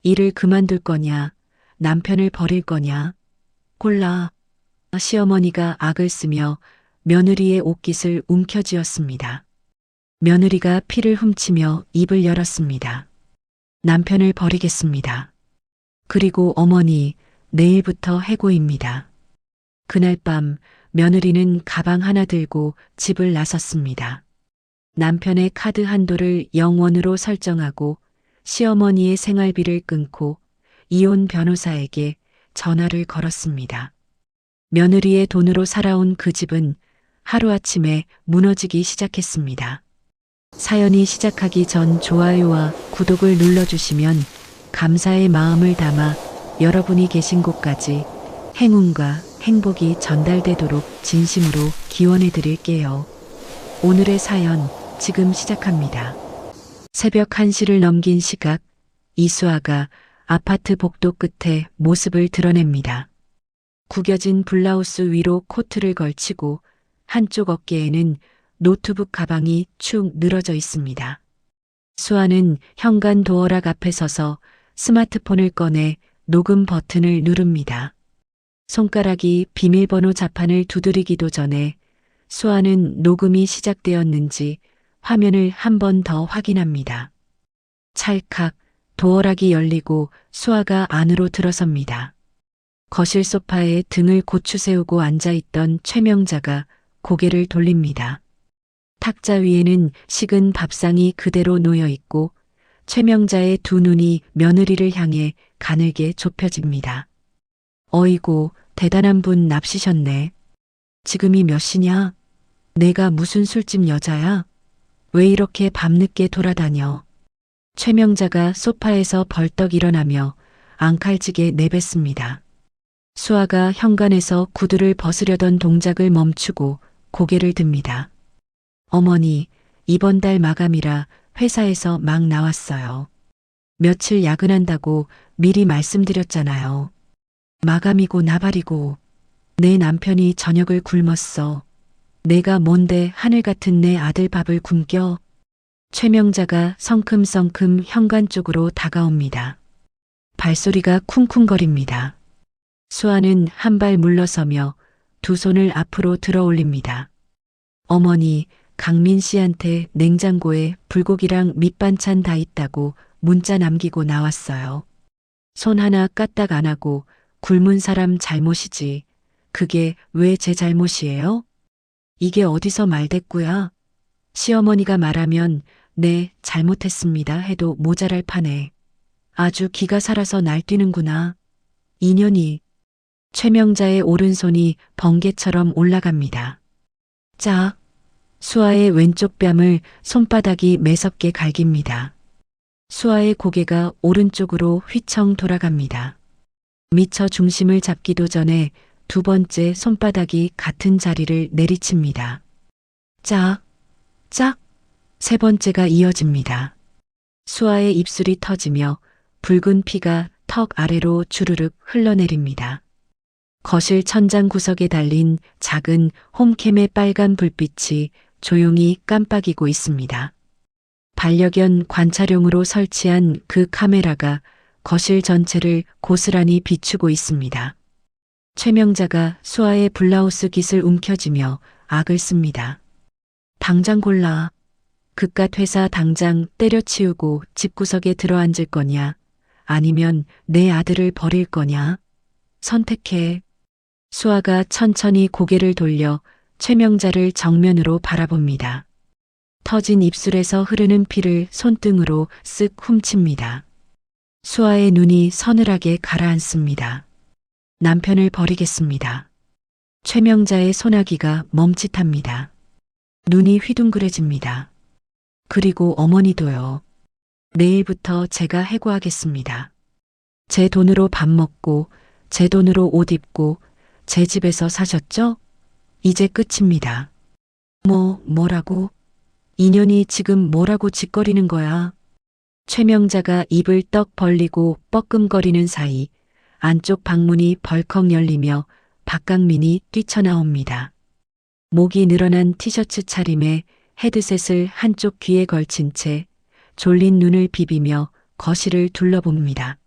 일을 그만둘 거냐, 남편을 버릴 거냐, 골라. 시어머니가 악을 쓰며 며느리의 옷깃을 움켜쥐었습니다. 며느리가 피를 훔치며 입을 열었습니다. 남편을 버리겠습니다. 그리고 어머니, 내일부터 해고입니다. 그날 밤 며느리는 가방 하나 들고 집을 나섰습니다. 남편의 카드 한도를 0원으로 설정하고 시어머니의 생활비를 끊고 이혼 변호사에게 전화를 걸었습니다. 며느리의 돈으로 살아온 그 집은 하루아침에 무너지기 시작했습니다. 사연이 시작하기 전 좋아요와 구독을 눌러주시면 감사의 마음을 담아 여러분이 계신 곳까지 행운과 행복이 전달되도록 진심으로 기원해 드릴게요. 오늘의 사연 지금 시작합니다. 새벽 1시를 넘긴 시각, 이수아가 아파트 복도 끝에 모습을 드러냅니다. 구겨진 블라우스 위로 코트를 걸치고 한쪽 어깨에는 노트북 가방이 축 늘어져 있습니다. 수아는 현관 도어락 앞에 서서 스마트폰을 꺼내 녹음 버튼을 누릅니다. 손가락이 비밀번호 자판을 두드리기도 전에 수아는 녹음이 시작되었는지 화면을 한 번 더 확인합니다. 찰칵 도어락이 열리고 수아가 안으로 들어섭니다. 거실 소파에 등을 고추 세우고 앉아있던 최명자가 고개를 돌립니다. 탁자 위에는 식은 밥상이 그대로 놓여 있고 최명자의 두 눈이 며느리를 향해 가늘게 좁혀집니다. 어이고, 대단한 분 납시셨네. 지금이 몇 시냐? 내가 무슨 술집 여자야? 왜 이렇게 밤늦게 돌아다녀? 최명자가 소파에서 벌떡 일어나며 앙칼지게 내뱉습니다. 수아가 현관에서 구두를 벗으려던 동작을 멈추고 고개를 듭니다. 어머니, 이번 달 마감이라 회사에서 막 나왔어요. 며칠 야근한다고 미리 말씀드렸잖아요. 마감이고 나발이고 내 남편이 저녁을 굶었어. 내가 뭔데 하늘 같은 내 아들 밥을 굶겨? 최명자가 성큼성큼 현관 쪽으로 다가옵니다. 발소리가 쿵쿵거립니다. 수아는 한 발 물러서며 두 손을 앞으로 들어 올립니다. 어머니, 강민 씨한테 냉장고에 불고기랑 밑반찬 다 있다고 문자 남기고 나왔어요. 손 하나 까딱 안 하고 굶은 사람 잘못이지. 그게 왜 제 잘못이에요? 이게 어디서 말대꾸야? 시어머니가 말하면 네, 잘못했습니다 해도 모자랄 판에. 아주 기가 살아서 날뛰는구나. 인연이. 최명자의 오른손이 번개처럼 올라갑니다. 짝. 수아의 왼쪽 뺨을 손바닥이 매섭게 갈깁니다. 수아의 고개가 오른쪽으로 휘청 돌아갑니다. 미처 중심을 잡기도 전에 두 번째 손바닥이 같은 자리를 내리칩니다. 짝, 짝, 세 번째가 이어집니다. 수아의 입술이 터지며 붉은 피가 턱 아래로 주르륵 흘러내립니다. 거실 천장 구석에 달린 작은 홈캠의 빨간 불빛이 조용히 깜빡이고 있습니다. 반려견 관찰용으로 설치한 그 카메라가 거실 전체를 고스란히 비추고 있습니다. 최명자가 수아의 블라우스 깃을 움켜쥐며 악을 씁니다. 당장 골라. 그깟 회사 당장 때려치우고 집구석에 들어앉을 거냐? 아니면 내 아들을 버릴 거냐? 선택해. 수아가 천천히 고개를 돌려 최명자를 정면으로 바라봅니다. 터진 입술에서 흐르는 피를 손등으로 쓱 훔칩니다. 수아의 눈이 서늘하게 가라앉습니다. 남편을 버리겠습니다. 최명자의 소나기가 멈칫합니다. 눈이 휘둥그레집니다. 그리고 어머니도요. 내일부터 제가 해고하겠습니다. 제 돈으로 밥 먹고 제 돈으로 옷 입고 제 집에서 사셨죠? 이제 끝입니다. 뭐라고? 인연이 지금 뭐라고 짓거리는 거야? 최명자가 입을 떡 벌리고 뻐끔거리는 사이 안쪽 방문이 벌컥 열리며 박강민이 뛰쳐나옵니다. 목이 늘어난 티셔츠 차림에 헤드셋을 한쪽 귀에 걸친 채 졸린 눈을 비비며 거실을 둘러봅니다.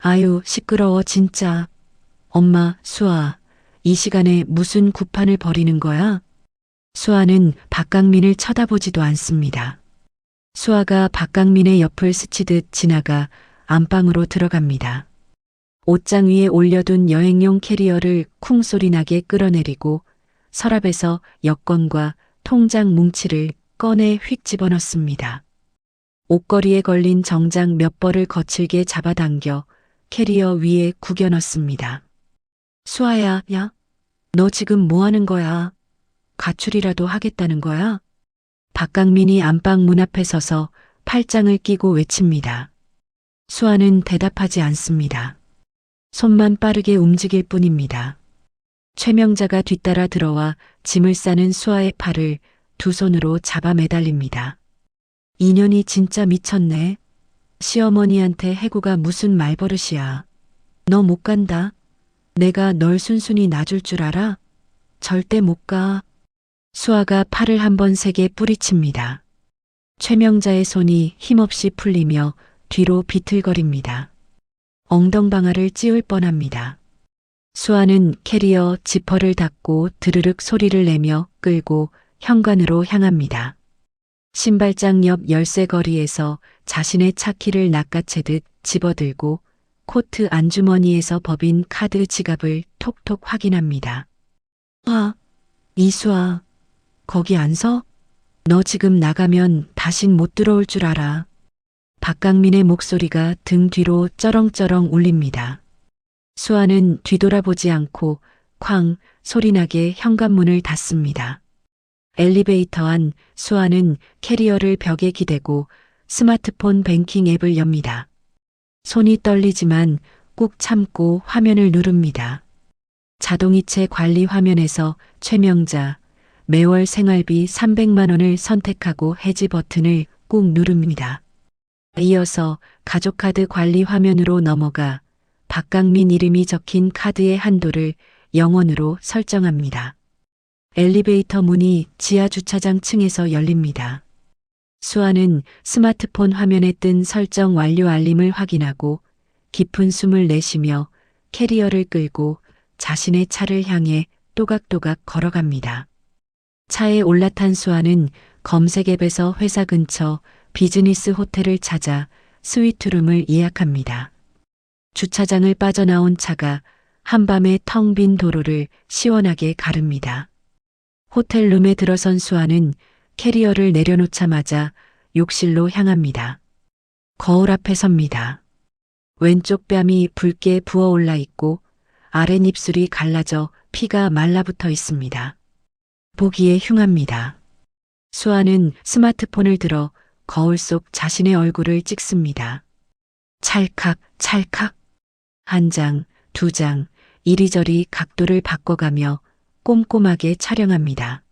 아유, 시끄러워, 진짜. 엄마, 수아, 이 시간에 무슨 구판을 벌이는 거야? 수아는 박강민을 쳐다보지도 않습니다. 수아가 박강민의 옆을 스치듯 지나가 안방으로 들어갑니다. 옷장 위에 올려둔 여행용 캐리어를 쿵 소리 나게 끌어내리고 서랍에서 여권과 통장 뭉치를 꺼내 휙 집어넣습니다. 옷걸이에 걸린 정장 몇 벌을 거칠게 잡아당겨 캐리어 위에 구겨 넣습니다. 수아야, 야, 너 지금 뭐 하는 거야? 가출이라도 하겠다는 거야? 박강민이 안방 문 앞에 서서 팔짱을 끼고 외칩니다. 수아는 대답하지 않습니다. 손만 빠르게 움직일 뿐입니다. 최명자가 뒤따라 들어와 짐을 싸는 수아의 팔을 두 손으로 잡아 매달립니다. 인연이 진짜 미쳤네. 시어머니한테 해고가 무슨 말버릇이야. 너 못 간다. 내가 널 순순히 놔줄 줄 알아? 절대 못 가. 수아가 팔을 한번 세게 뿌리칩니다. 최명자의 손이 힘없이 풀리며 뒤로 비틀거립니다. 엉덩방아를 찧을 뻔합니다. 수아는 캐리어 지퍼를 닫고 드르륵 소리를 내며 끌고 현관으로 향합니다. 신발장 옆 열쇠 거리에서 자신의 차키를 낚아채듯 집어들고 코트 안주머니에서 법인 카드 지갑을 톡톡 확인합니다. 아, 이수아, 거기 안 서? 너 지금 나가면 다신 못 들어올 줄 알아. 박강민의 목소리가 등 뒤로 쩌렁쩌렁 울립니다. 수아는 뒤돌아보지 않고 쾅 소리나게 현관문을 닫습니다. 엘리베이터 안 수아는 캐리어를 벽에 기대고 스마트폰 뱅킹 앱을 엽니다. 손이 떨리지만 꾹 참고 화면을 누릅니다. 자동이체 관리 화면에서 최명자 매월 생활비 300만 원을 선택하고 해지 버튼을 꾹 누릅니다. 이어서 가족카드 관리 화면으로 넘어가 박강민 이름이 적힌 카드의 한도를 0원으로 설정합니다. 엘리베이터 문이 지하 주차장 층에서 열립니다. 수아는 스마트폰 화면에 뜬 설정 완료 알림을 확인하고 깊은 숨을 내쉬며 캐리어를 끌고 자신의 차를 향해 또각또각 걸어갑니다. 차에 올라탄 수아는 검색 앱에서 회사 근처 비즈니스 호텔을 찾아 스위트룸을 예약합니다. 주차장을 빠져나온 차가 한밤에 텅 빈 도로를 시원하게 가릅니다. 호텔룸에 들어선 수아는 캐리어를 내려놓자마자 욕실로 향합니다. 거울 앞에 섭니다. 왼쪽 뺨이 붉게 부어올라 있고 아랫입술이 갈라져 피가 말라붙어 있습니다. 보기에 흉합니다. 수아는 스마트폰을 들어 거울 속 자신의 얼굴을 찍습니다. 찰칵 찰칵 한 장, 두 장, 이리저리 각도를 바꿔가며 꼼꼼하게 촬영합니다.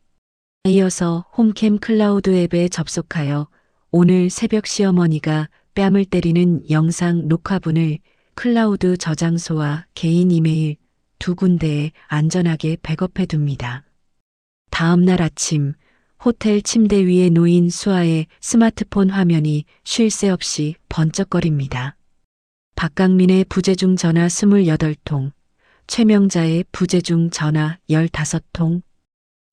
이어서 홈캠 클라우드 앱에 접속하여 오늘 새벽 시어머니가 뺨을 때리는 영상 녹화분을 클라우드 저장소와 개인 이메일 두 군데에 안전하게 백업해 둡니다. 다음 날 아침 호텔 침대 위에 놓인 수아의 스마트폰 화면이 쉴 새 없이 번쩍거립니다. 박강민의 부재중 전화 28통, 최명자의 부재중 전화 15통.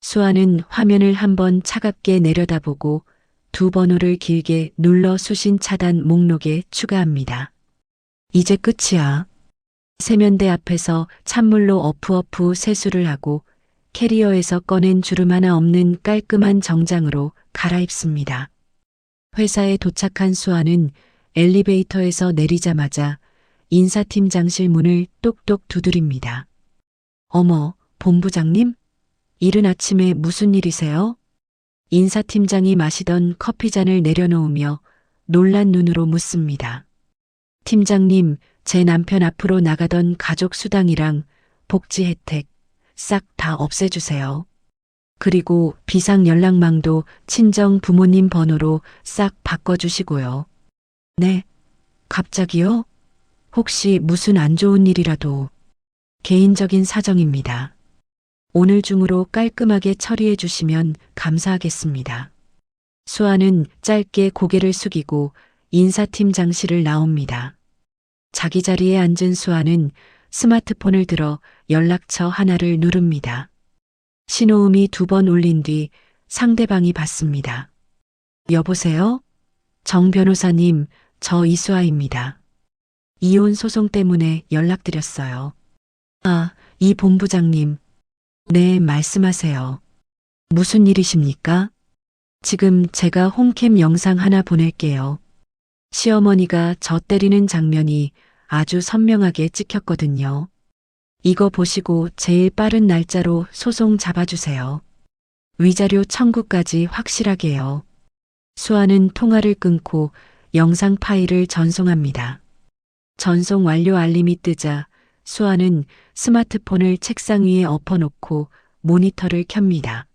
수아는 화면을 한번 차갑게 내려다보고 두 번호를 길게 눌러 수신 차단 목록에 추가합니다. 이제 끝이야. 세면대 앞에서 찬물로 어프어프 세수를 하고 캐리어에서 꺼낸 주름 하나 없는 깔끔한 정장으로 갈아입습니다. 회사에 도착한 수아는 엘리베이터에서 내리자마자 인사팀장실 문을 똑똑 두드립니다. 어머, 본부장님? 이른 아침에 무슨 일이세요? 인사팀장이 마시던 커피잔을 내려놓으며 놀란 눈으로 묻습니다. 팀장님, 제 남편 앞으로 나가던 가족 수당이랑 복지 혜택 싹 다 없애주세요. 그리고 비상 연락망도 친정 부모님 번호로 싹 바꿔주시고요. 네? 갑자기요? 혹시 무슨 안 좋은 일이라도? 개인적인 사정입니다. 오늘 중으로 깔끔하게 처리해 주시면 감사하겠습니다. 수아는 짧게 고개를 숙이고 인사팀장실을 나옵니다. 자기 자리에 앉은 수아는 스마트폰을 들어 연락처 하나를 누릅니다. 신호음이 2번 울린 뒤 상대방이 받습니다. 여보세요? 정 변호사님, 저 이수아입니다. 이혼 소송 때문에 연락드렸어요. 아, 이 본부장님. 네, 말씀하세요. 무슨 일이십니까? 지금 제가 홈캠 영상 하나 보낼게요. 시어머니가 저 때리는 장면이 아주 선명하게 찍혔거든요. 이거 보시고 제일 빠른 날짜로 소송 잡아주세요. 위자료 청구까지 확실하게요. 수아는 통화를 끊고 영상 파일을 전송합니다. 전송 완료 알림이 뜨자 수아는 스마트폰을 책상 위에 엎어놓고 모니터를 켭니다.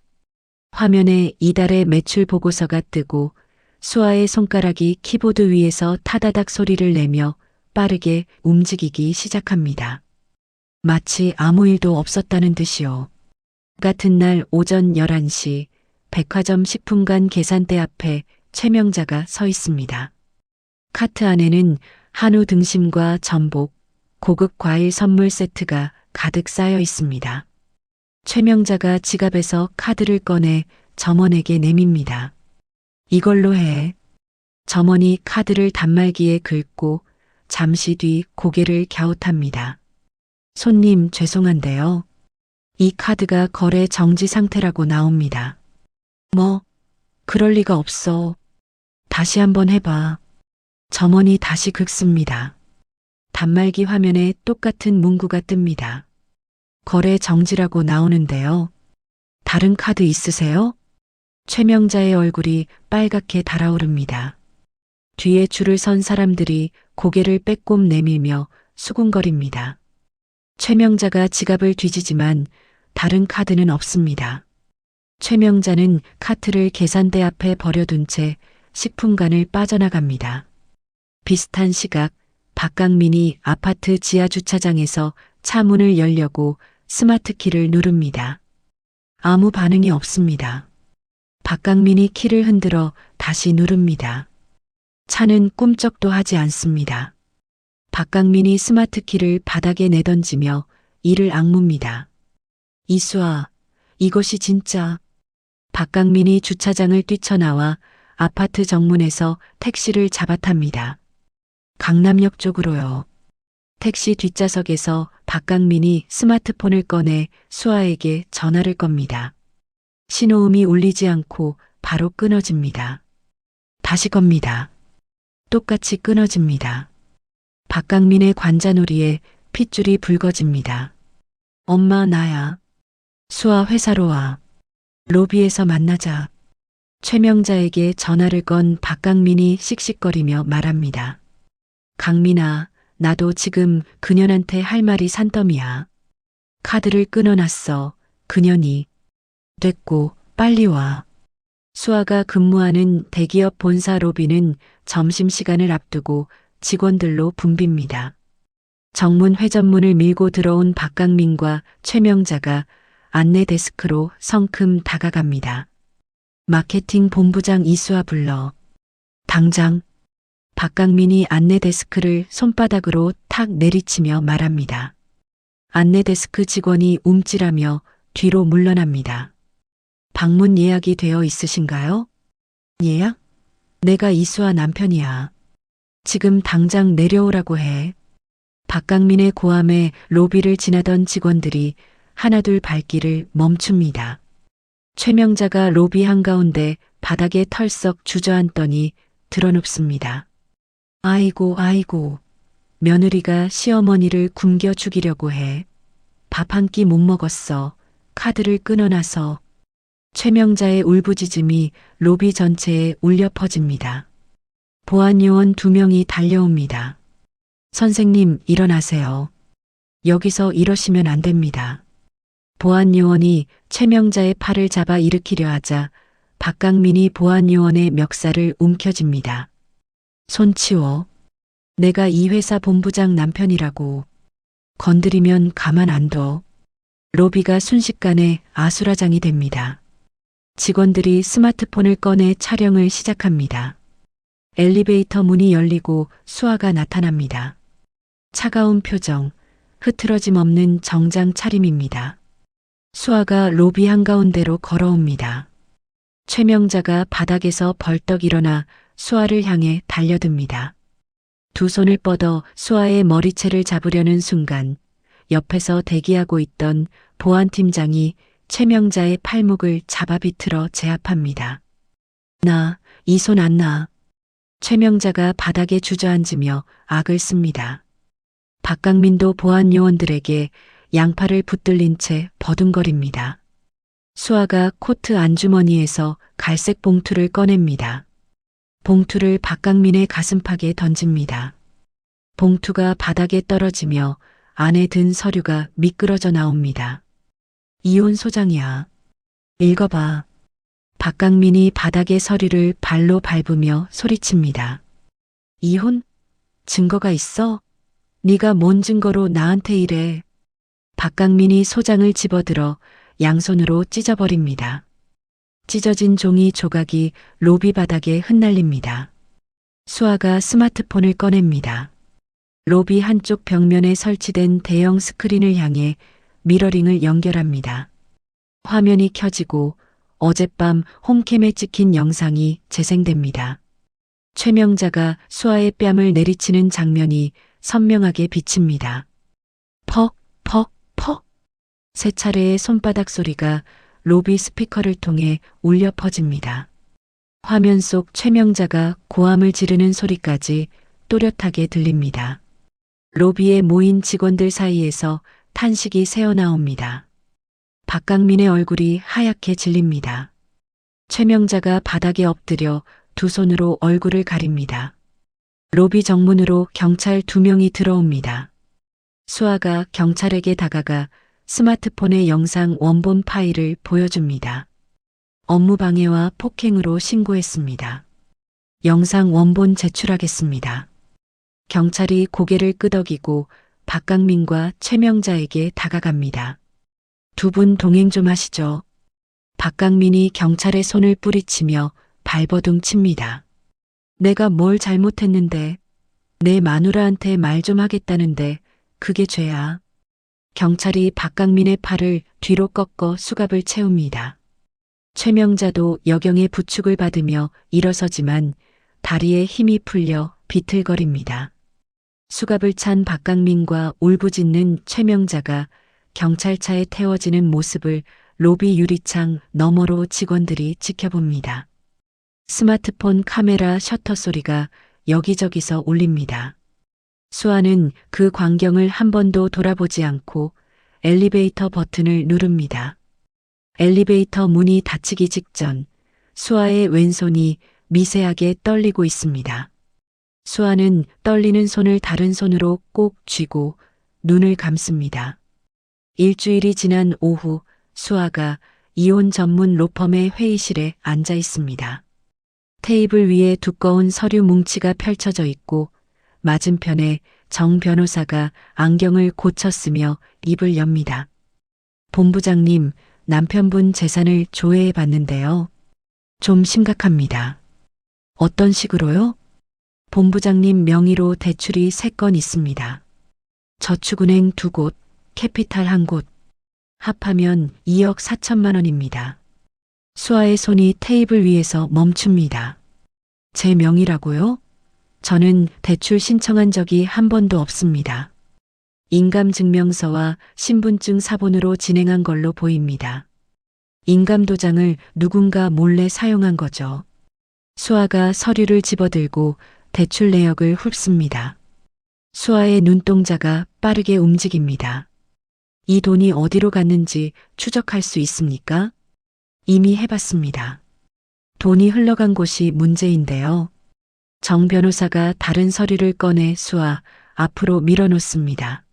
화면에 이달의 매출 보고서가 뜨고 수아의 손가락이 키보드 위에서 타다닥 소리를 내며 빠르게 움직이기 시작합니다. 마치 아무 일도 없었다는 듯이요. 같은 날 오전 11시 백화점 식품관 계산대 앞에 최명자가 서 있습니다. 카트 안에는 한우 등심과 전복, 고급 과일 선물 세트가 가득 쌓여 있습니다. 최명자가 지갑에서 카드를 꺼내 점원에게 내밉니다. 이걸로 해. 점원이 카드를 단말기에 긁고 잠시 뒤 고개를 갸웃합니다. 손님 죄송한데요. 이 카드가 거래 정지 상태라고 나옵니다. 뭐? 그럴 리가 없어. 다시 한번 해봐. 점원이 다시 긁습니다. 단말기 화면에 똑같은 문구가 뜹니다. 거래 정지라고 나오는데요. 다른 카드 있으세요? 최명자의 얼굴이 빨갛게 달아오릅니다. 뒤에 줄을 선 사람들이 고개를 빼꼼 내밀며 수군거립니다. 최명자가 지갑을 뒤지지만 다른 카드는 없습니다. 최명자는 카트를 계산대 앞에 버려둔 채 식품관을 빠져나갑니다. 비슷한 시각 박강민이 아파트 지하 주차장에서 차 문을 열려고 스마트키를 누릅니다. 아무 반응이 없습니다. 박강민이 키를 흔들어 다시 누릅니다. 차는 꿈쩍도 하지 않습니다. 박강민이 스마트키를 바닥에 내던지며 이를 악뭅니다. 이수아, 이것이 진짜. 박강민이 주차장을 뛰쳐나와 아파트 정문에서 택시를 잡아탑니다. 강남역 쪽으로요. 택시 뒷좌석에서 박강민이 스마트폰을 꺼내 수아에게 전화를 겁니다. 신호음이 울리지 않고 바로 끊어집니다. 다시 겁니다. 똑같이 끊어집니다. 박강민의 관자놀이에 핏줄이 붉어집니다. 엄마 나야. 수아 회사로 와. 로비에서 만나자. 최명자에게 전화를 건 박강민이 씩씩거리며 말합니다. 강민아, 나도 지금 그년한테 할 말이 산더미야. 카드를 끊어놨어. 그년이. 됐고 빨리 와. 수아가 근무하는 대기업 본사 로비는 점심시간을 앞두고 직원들로 붐빕니다. 정문 회전문을 밀고 들어온 박강민과 최명자가 안내 데스크로 성큼 다가갑니다. 마케팅 본부장 이수아 불러. 당장. 박강민이 안내 데스크를 손바닥으로 탁 내리치며 말합니다. 안내 데스크 직원이 움찔하며 뒤로 물러납니다. 방문 예약이 되어 있으신가요? 예약? 내가 이수아 남편이야. 지금 당장 내려오라고 해. 박강민의 고함에 로비를 지나던 직원들이 하나둘 발길을 멈춥니다. 최명자가 로비 한가운데 바닥에 털썩 주저앉더니 드러눕습니다. 아이고 아이고, 며느리가 시어머니를 굶겨 죽이려고 해. 밥 한 끼 못 먹었어. 카드를 끊어놔서. 최명자의 울부짖음이 로비 전체에 울려 퍼집니다. 보안요원 2명이 달려옵니다. 선생님 일어나세요. 여기서 이러시면 안 됩니다. 보안요원이 최명자의 팔을 잡아 일으키려 하자 박강민이 보안요원의 멱살을 움켜쥡니다. 손 치워. 내가 이 회사 본부장 남편이라고. 건드리면 가만 안 둬. 로비가 순식간에 아수라장이 됩니다. 직원들이 스마트폰을 꺼내 촬영을 시작합니다. 엘리베이터 문이 열리고 수아가 나타납니다. 차가운 표정, 흐트러짐 없는 정장 차림입니다. 수아가 로비 한가운데로 걸어옵니다. 최명자가 바닥에서 벌떡 일어나 수아를 향해 달려듭니다. 두 손을 뻗어 수아의 머리채를 잡으려는 순간 옆에서 대기하고 있던 보안팀장이 최명자의 팔목을 잡아 비틀어 제압합니다. 나, 이 손 안 놔. 최명자가 바닥에 주저앉으며 악을 씁니다. 박강민도 보안 요원들에게 양팔을 붙들린 채 버둥거립니다. 수아가 코트 안주머니에서 갈색 봉투를 꺼냅니다. 봉투를 박강민의 가슴팍에 던집니다. 봉투가 바닥에 떨어지며 안에 든 서류가 미끄러져 나옵니다. 이혼 소장이야. 읽어봐. 박강민이 바닥의 서류를 발로 밟으며 소리칩니다. 이혼? 증거가 있어? 네가 뭔 증거로 나한테 이래? 박강민이 소장을 집어들어 양손으로 찢어버립니다. 찢어진 종이 조각이 로비 바닥에 흩날립니다. 수아가 스마트폰을 꺼냅니다. 로비 한쪽 벽면에 설치된 대형 스크린을 향해 미러링을 연결합니다. 화면이 켜지고 어젯밤 홈캠에 찍힌 영상이 재생됩니다. 최명자가 수아의 뺨을 내리치는 장면이 선명하게 비칩니다. 퍽, 퍽, 퍽. 세 차례의 손바닥 소리가 로비 스피커를 통해 울려 퍼집니다. 화면 속 최명자가 고함을 지르는 소리까지 또렷하게 들립니다. 로비에 모인 직원들 사이에서 탄식이 새어나옵니다. 박강민의 얼굴이 하얗게 질립니다. 최명자가 바닥에 엎드려 두 손으로 얼굴을 가립니다. 로비 정문으로 경찰 2명이 들어옵니다. 수아가 경찰에게 다가가 스마트폰의 영상 원본 파일을 보여줍니다. 업무방해와 폭행으로 신고했습니다. 영상 원본 제출하겠습니다. 경찰이 고개를 끄덕이고 박강민과 최명자에게 다가갑니다. 두 분 동행 좀 하시죠. 박강민이 경찰의 손을 뿌리치며 발버둥 칩니다. 내가 뭘 잘못했는데, 내 마누라한테 말 좀 하겠다는데 그게 죄야. 경찰이 박강민의 팔을 뒤로 꺾어 수갑을 채웁니다. 최명자도 여경의 부축을 받으며 일어서지만 다리에 힘이 풀려 비틀거립니다. 수갑을 찬 박강민과 울부짖는 최명자가 경찰차에 태워지는 모습을 로비 유리창 너머로 직원들이 지켜봅니다. 스마트폰 카메라 셔터 소리가 여기저기서 울립니다. 수아는 그 광경을 한 번도 돌아보지 않고 엘리베이터 버튼을 누릅니다. 엘리베이터 문이 닫히기 직전 수아의 왼손이 미세하게 떨리고 있습니다. 수아는 떨리는 손을 다른 손으로 꼭 쥐고 눈을 감습니다. 일주일이 지난 오후 수아가 이혼 전문 로펌의 회의실에 앉아 있습니다. 테이블 위에 두꺼운 서류 뭉치가 펼쳐져 있고 맞은편에 정 변호사가 안경을 고쳐 쓰며 입을 엽니다. 본부장님, 남편분 재산을 조회해 봤는데요. 좀 심각합니다. 어떤 식으로요? 본부장님 명의로 대출이 3건 있습니다. 저축은행 2곳, 캐피탈 1곳. 합하면 2억 4천만 원입니다. 수아의 손이 테이블 위에서 멈춥니다. 제 명의라고요? 저는 대출 신청한 적이 한 번도 없습니다. 인감증명서와 신분증 사본으로 진행한 걸로 보입니다. 인감도장을 누군가 몰래 사용한 거죠. 수아가 서류를 집어들고 대출 내역을 훑습니다. 수아의 눈동자가 빠르게 움직입니다. 이 돈이 어디로 갔는지 추적할 수 있습니까? 이미 해봤습니다. 돈이 흘러간 곳이 문제인데요. 정 변호사가 다른 서류를 꺼내 수아 앞으로 밀어놓습니다.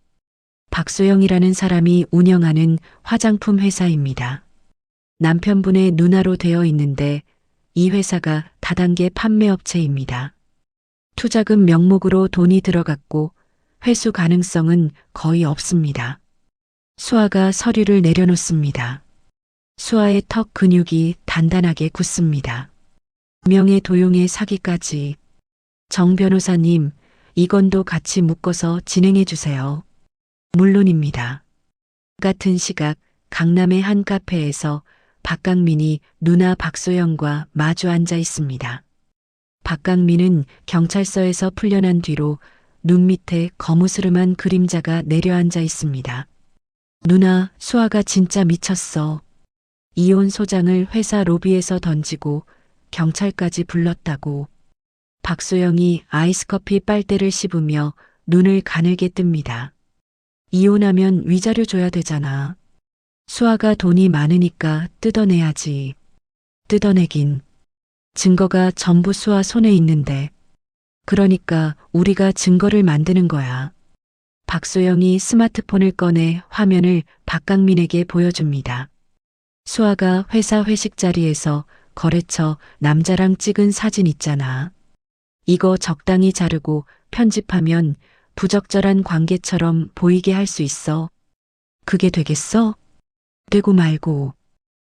박소영이라는 사람이 운영하는 화장품 회사입니다. 남편분의 누나로 되어 있는데 이 회사가 다단계 판매업체입니다. 투자금 명목으로 돈이 들어갔고 회수 가능성은 거의 없습니다. 수아가 서류를 내려놓습니다. 수아의 턱 근육이 단단하게 굳습니다. 명예 도용의 사기까지. 정 변호사님, 이건도 같이 묶어서 진행해 주세요. 물론입니다. 같은 시각 강남의 한 카페에서 박강민이 누나 박소영과 마주 앉아 있습니다. 박강민은 경찰서에서 풀려난 뒤로 눈 밑에 거무스름한 그림자가 내려앉아 있습니다. 누나, 수아가 진짜 미쳤어. 이혼 소장을 회사 로비에서 던지고 경찰까지 불렀다고. 박소영이 아이스커피 빨대를 씹으며 눈을 가늘게 뜹니다. 이혼하면 위자료 줘야 되잖아. 수아가 돈이 많으니까 뜯어내야지. 뜯어내긴. 증거가 전부 수아 손에 있는데. 그러니까 우리가 증거를 만드는 거야. 박소영이 스마트폰을 꺼내 화면을 박강민에게 보여줍니다. 수아가 회사 회식 자리에서 거래처 남자랑 찍은 사진 있잖아. 이거 적당히 자르고 편집하면 부적절한 관계처럼 보이게 할 수 있어. 그게 되겠어? 되고 말고.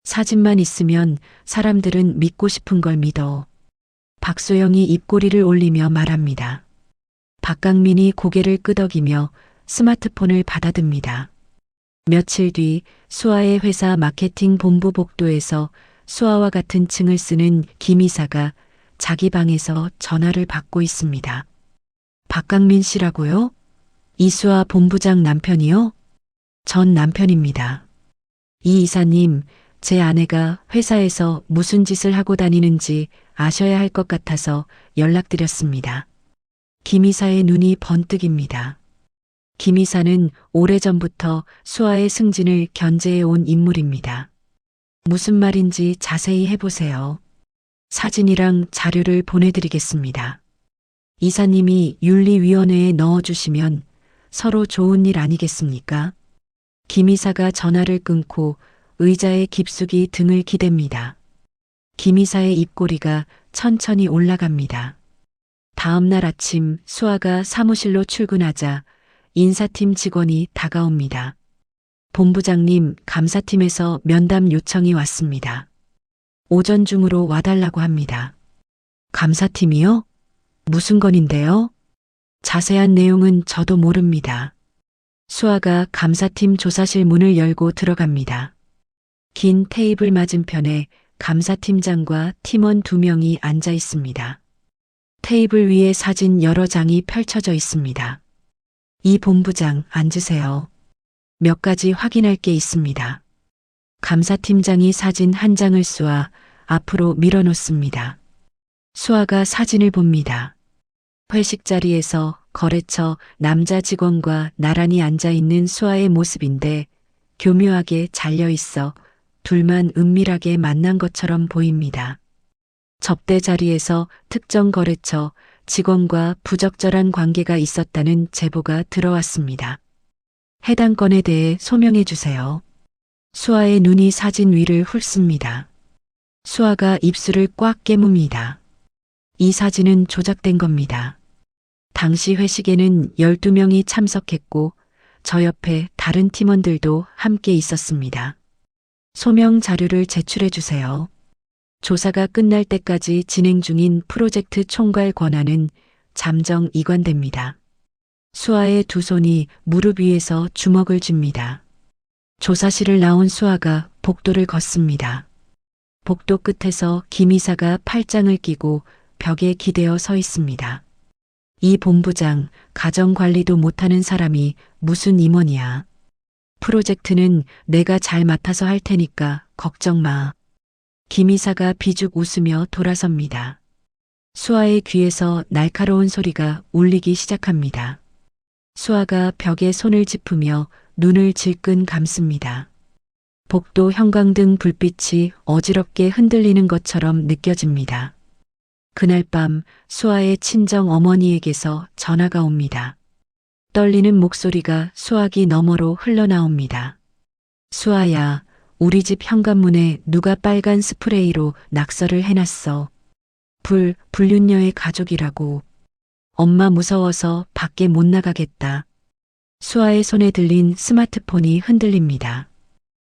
사진만 있으면 사람들은 믿고 싶은 걸 믿어. 박소영이 입꼬리를 올리며 말합니다. 박강민이 고개를 끄덕이며 스마트폰을 받아듭니다. 며칠 뒤 수아의 회사 마케팅 본부 복도에서 수아와 같은 층을 쓰는 김 이사가 자기 방에서 전화를 받고 있습니다. 박강민 씨라고요? 이수아 본부장 남편이요? 전 남편입니다. 이 이사님, 제 아내가 회사에서 무슨 짓을 하고 다니는지 아셔야 할 것 같아서 연락드렸습니다. 김 이사의 눈이 번뜩입니다. 김 이사는 오래전부터 수아의 승진을 견제해 온 인물입니다. 무슨 말인지 자세히 해보세요. 사진이랑 자료를 보내드리겠습니다. 이사님이 윤리위원회에 넣어주시면 서로 좋은 일 아니겠습니까? 김 이사가 전화를 끊고 의자에 깊숙이 등을 기댑니다. 김 이사의 입꼬리가 천천히 올라갑니다. 다음 날 아침 수아가 사무실로 출근하자 인사팀 직원이 다가옵니다. 본부장님, 감사팀에서 면담 요청이 왔습니다. 오전 중으로 와달라고 합니다. 감사팀이요? 무슨 건인데요? 자세한 내용은 저도 모릅니다. 수아가 감사팀 조사실 문을 열고 들어갑니다. 긴 테이블 맞은편에 감사팀장과 팀원 2명이 앉아 있습니다. 테이블 위에 사진 여러 장이 펼쳐져 있습니다. 이 본부장 앉으세요. 몇 가지 확인할 게 있습니다. 감사팀장이 사진 한 장을 쏘아 앞으로 밀어놓습니다. 수아가 사진을 봅니다. 회식 자리에서 거래처 남자 직원과 나란히 앉아 있는 수아의 모습인데 교묘하게 잘려 있어 둘만 은밀하게 만난 것처럼 보입니다. 접대 자리에서 특정 거래처 직원과 부적절한 관계가 있었다는 제보가 들어왔습니다. 해당 건에 대해 소명해 주세요. 수아의 눈이 사진 위를 훑습니다. 수아가 입술을 꽉 깨뭅니다. 이 사진은 조작된 겁니다. 당시 회식에는 12명이 참석했고 저 옆에 다른 팀원들도 함께 있었습니다. 소명 자료를 제출해 주세요. 조사가 끝날 때까지 진행 중인 프로젝트 총괄 권한은 잠정 이관됩니다. 수아의 두 손이 무릎 위에서 주먹을 쥡니다. 조사실을 나온 수아가 복도를 걷습니다. 복도 끝에서 김 이사가 팔짱을 끼고 벽에 기대어 서 있습니다. 이 본부장, 가정관리도 못하는 사람이 무슨 임원이야. 프로젝트는 내가 잘 맡아서 할 테니까 걱정 마. 김 이사가 비죽 웃으며 돌아섭니다. 수아의 귀에서 날카로운 소리가 울리기 시작합니다. 수아가 벽에 손을 짚으며 눈을 질끈 감습니다. 복도 형광등 불빛이 어지럽게 흔들리는 것처럼 느껴집니다. 그날 밤 수아의 친정 어머니에게서 전화가 옵니다. 떨리는 목소리가 수화기 너머로 흘러나옵니다. 수아야, 우리 집 현관문에 누가 빨간 스프레이로 낙서를 해놨어. 불륜녀의 가족이라고. 엄마 무서워서 밖에 못 나가겠다. 수아의 손에 들린 스마트폰이 흔들립니다.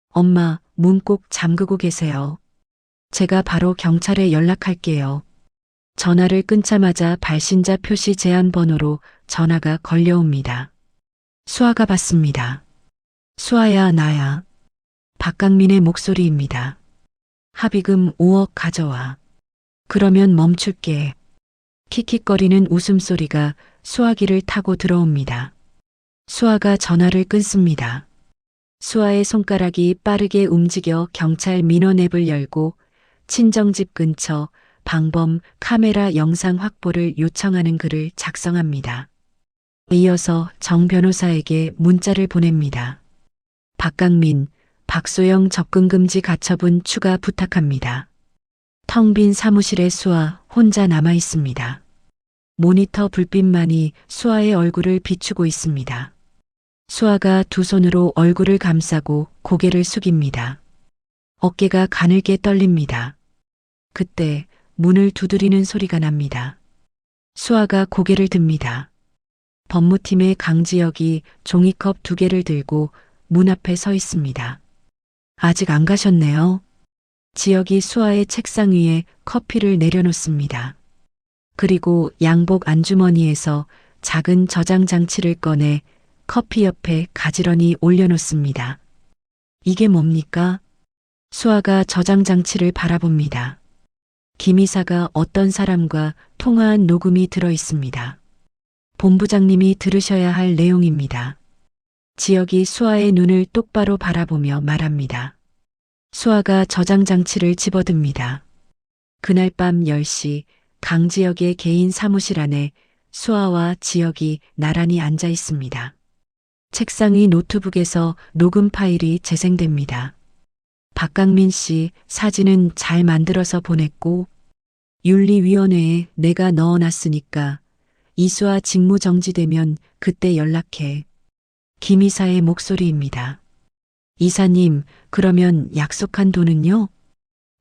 엄마, 문 꼭 잠그고 계세요. 제가 바로 경찰에 연락할게요. 전화를 끊자마자 발신자 표시 제한 번호로 전화가 걸려옵니다. 수아가 받습니다. 수아야, 나야. 박강민의 목소리입니다. 합의금 5억 가져와. 그러면 멈출게. 킥킥거리는 웃음소리가 수아기를 타고 들어옵니다. 수아가 전화를 끊습니다. 수아의 손가락이 빠르게 움직여 경찰 민원 앱을 열고 친정집 근처 방범 카메라 영상 확보를 요청하는 글을 작성합니다. 이어서 정 변호사에게 문자를 보냅니다. 박강민, 박소영 접근금지 가처분 추가 부탁합니다. 텅 빈 사무실에 수아 혼자 남아 있습니다. 모니터 불빛만이 수아의 얼굴을 비추고 있습니다. 수아가 두 손으로 얼굴을 감싸고 고개를 숙입니다. 어깨가 가늘게 떨립니다. 그때 문을 두드리는 소리가 납니다. 수아가 고개를 듭니다. 법무팀의 강지혁이 종이컵 2개를 들고 문 앞에 서 있습니다. 아직 안 가셨네요. 지혁이 수아의 책상 위에 커피를 내려놓습니다. 그리고 양복 안주머니에서 작은 저장 장치를 꺼내 커피 옆에 가지런히 올려놓습니다. 이게 뭡니까? 수아가 저장 장치를 바라봅니다. 김 이사가 어떤 사람과 통화한 녹음이 들어 있습니다. 본부장님이 들으셔야 할 내용입니다. 지혁이 수아의 눈을 똑바로 바라보며 말합니다. 수아가 저장 장치를 집어듭니다. 그날 밤 10시 강지혁의 개인 사무실 안에 수아와 지혁이 나란히 앉아 있습니다. 책상 위 노트북에서 녹음 파일이 재생됩니다. 박강민 씨 사진은 잘 만들어서 보냈고 윤리위원회에 내가 넣어놨으니까 이수아 직무 정지되면 그때 연락해. 김 이사의 목소리입니다. 이사님, 그러면 약속한 돈은요?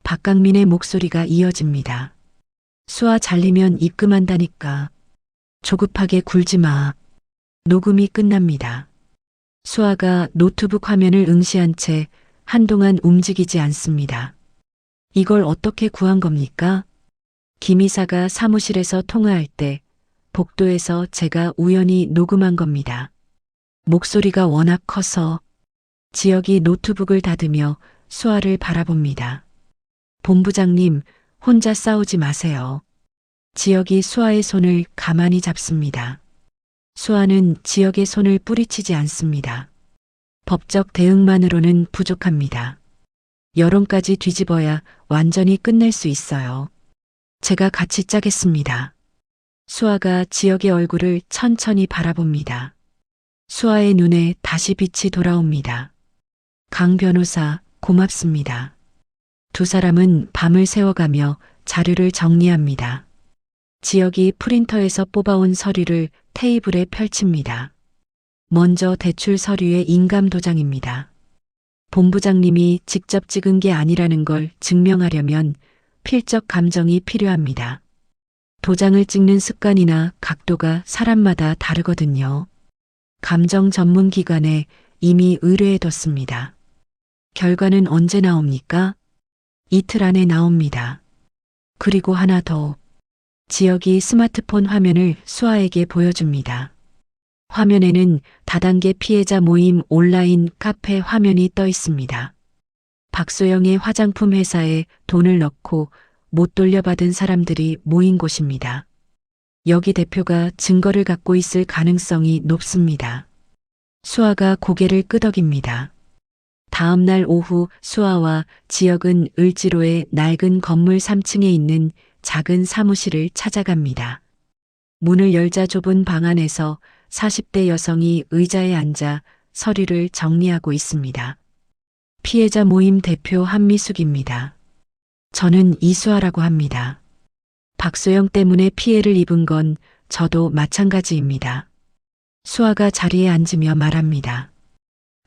박강민의 목소리가 이어집니다. 수아 잘리면 입금한다니까. 조급하게 굴지 마. 녹음이 끝납니다. 수아가 노트북 화면을 응시한 채 한동안 움직이지 않습니다. 이걸 어떻게 구한 겁니까? 김 이사가 사무실에서 통화할 때 복도에서 제가 우연히 녹음한 겁니다. 목소리가 워낙 커서. 지혁이 노트북을 닫으며 수아를 바라봅니다. 본부장님, 혼자 싸우지 마세요. 지혁이 수아의 손을 가만히 잡습니다. 수아는 지혁의 손을 뿌리치지 않습니다. 법적 대응만으로는 부족합니다. 여론까지 뒤집어야 완전히 끝낼 수 있어요. 제가 같이 짜겠습니다. 수아가 지혁의 얼굴을 천천히 바라봅니다. 수아의 눈에 다시 빛이 돌아옵니다. 강 변호사, 고맙습니다. 두 사람은 밤을 새워가며 자료를 정리합니다. 지혁이 프린터에서 뽑아온 서류를 테이블에 펼칩니다. 먼저 대출 서류의 인감 도장입니다. 본부장님이 직접 찍은 게 아니라는 걸 증명하려면 필적 감정이 필요합니다. 도장을 찍는 습관이나 각도가 사람마다 다르거든요. 감정 전문 기관에 이미 의뢰해뒀습니다. 결과는 언제 나옵니까? 이틀 안에 나옵니다. 그리고 하나 더. 지혁이 스마트폰 화면을 수아에게 보여줍니다. 화면에는 다단계 피해자 모임 온라인 카페 화면이 떠 있습니다. 박소영의 화장품 회사에 돈을 넣고 못 돌려받은 사람들이 모인 곳입니다. 여기 대표가 증거를 갖고 있을 가능성이 높습니다. 수아가 고개를 끄덕입니다. 다음 날 오후 수아와 지혁은 을지로의 낡은 건물 3층에 있는 작은 사무실을 찾아갑니다. 문을 열자 좁은 방 안에서 40대 여성이 의자에 앉아 서류를 정리하고 있습니다. 피해자 모임 대표 한미숙입니다. 저는 이수아라고 합니다. 박소영 때문에 피해를 입은 건 저도 마찬가지입니다. 수아가 자리에 앉으며 말합니다.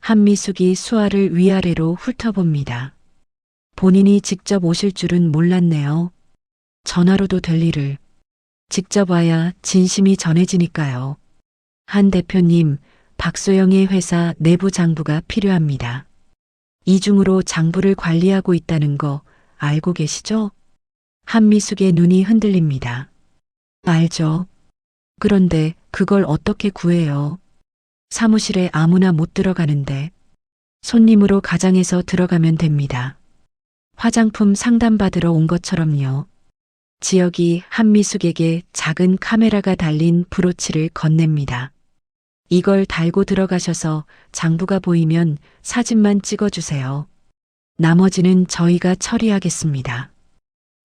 한미숙이 수아를 위아래로 훑어봅니다. 본인이 직접 오실 줄은 몰랐네요. 전화로도 될 일을. 직접 와야 진심이 전해지니까요. 한 대표님, 박소영의 회사 내부 장부가 필요합니다. 이중으로 장부를 관리하고 있다는 거 알고 계시죠? 한미숙의 눈이 흔들립니다. 알죠. 그런데 그걸 어떻게 구해요? 사무실에 아무나 못 들어가는데 손님으로 가장해서 들어가면 됩니다. 화장품 상담받으러 온 것처럼요. 지역이 한미숙에게 작은 카메라가 달린 브로치를 건넵니다. 이걸 달고 들어가셔서 장부가 보이면 사진만 찍어주세요. 나머지는 저희가 처리하겠습니다.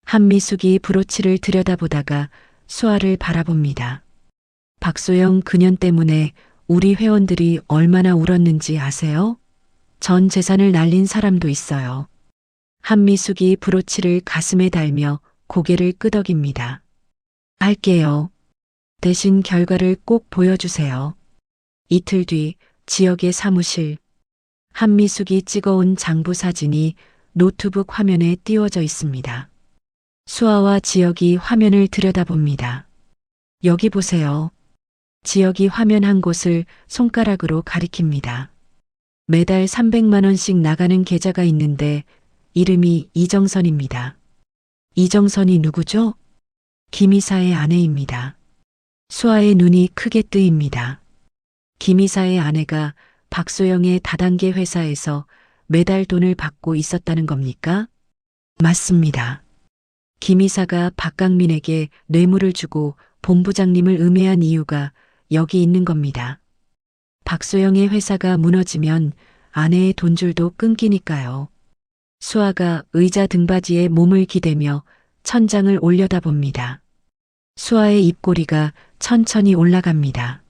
한미숙이 브로치를 들여다보다가 수아를 바라봅니다. 박소영 그년 때문에 우리 회원들이 얼마나 울었는지 아세요? 전 재산을 날린 사람도 있어요. 한미숙이 브로치를 가슴에 달며 고개를 끄덕입니다. 할게요. 대신 결과를 꼭 보여주세요. 이틀 뒤 지역의 사무실. 한미숙이 찍어온 장부 사진이 노트북 화면에 띄워져 있습니다. 수아와 지역이 화면을 들여다봅니다. 여기 보세요. 지역이 화면 한 곳을 손가락으로 가리킵니다. 매달 300만 원씩 나가는 계좌가 있는데 이름이 이정선입니다. 이정선이 누구죠? 김이사의 아내입니다. 수아의 눈이 크게 뜨입니다. 김이사의 아내가 박소영의 다단계 회사에서 매달 돈을 받고 있었다는 겁니까? 맞습니다. 김이사가 박강민에게 뇌물을 주고 본부장님을 음해한 이유가 여기 있는 겁니다. 박소영의 회사가 무너지면 아내의 돈줄도 끊기니까요. 수아가 의자 등받이에 몸을 기대며 천장을 올려다봅니다. 수아의 입꼬리가 천천히 올라갑니다.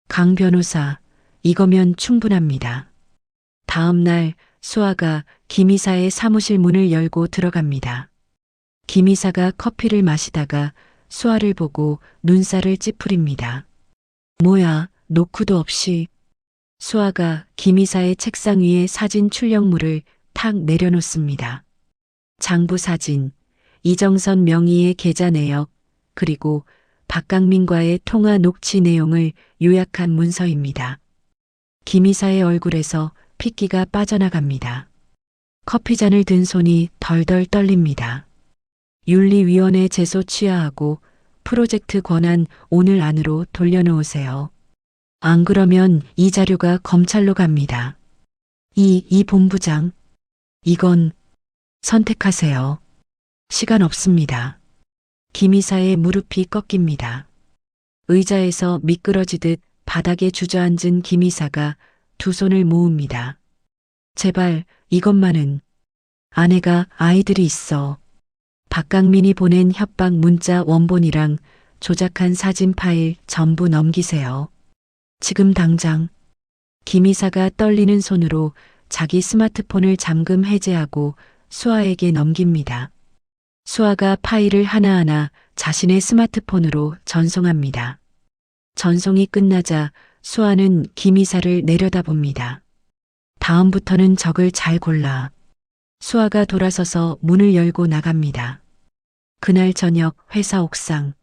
강 변호사, 이거면 충분합니다. 다음 날 수아가 김이사의 사무실 문을 열고 들어갑니다. 김이사가 커피를 마시다가 수아를 보고 눈살을 찌푸립니다. 뭐야, 노크도 없이. 수아가 김이사의 책상 위에 사진 출력물을 탁 내려놓습니다. 장부 사진, 이정선 명의의 계좌 내역, 그리고 박강민과의 통화 녹취 내용을 요약한 문서입니다. 김이사의 얼굴에서 핏기가 빠져나갑니다. 커피잔을 든 손이 덜덜 떨립니다. 윤리위원회 제소 취하하고 프로젝트 권한 오늘 안으로 돌려놓으세요. 안 그러면 이 자료가 검찰로 갑니다. 이 본부장. 이건 선택하세요. 시간 없습니다. 김이사의 무릎이 꺾입니다. 의자에서 미끄러지듯 바닥에 주저앉은 김이사가 두 손을 모읍니다. 제발 이것만은. 아내가 아이들이 있어. 박강민이 보낸 협박 문자 원본이랑 조작한 사진 파일 전부 넘기세요. 지금 당장. 김이사가 떨리는 손으로 자기 스마트폰을 잠금 해제하고 수아에게 넘깁니다. 수아가 파일을 하나하나 자신의 스마트폰으로 전송합니다. 전송이 끝나자 수아는 김이사를 내려다봅니다. 다음부터는 적을 잘 골라. 수아가 돌아서서 문을 열고 나갑니다. 그날 저녁 회사 옥상.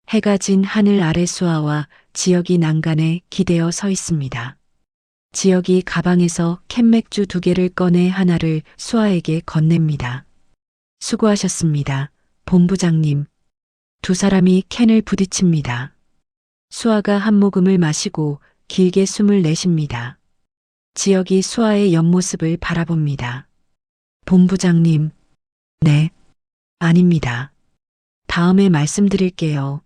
해가 진 하늘 아래 수아와 지역이 난간에 기대어 서 있습니다. 지역이 가방에서 캔맥주 2개를 꺼내 하나를 수아에게 건넵니다. 수고하셨습니다, 본부장님. 두 사람이 캔을 부딪힙니다. 수아가 한 모금을 마시고 길게 숨을 내쉽니다. 지역이 수아의 옆모습을 바라봅니다. 본부장님. 네. 아닙니다. 다음에 말씀드릴게요.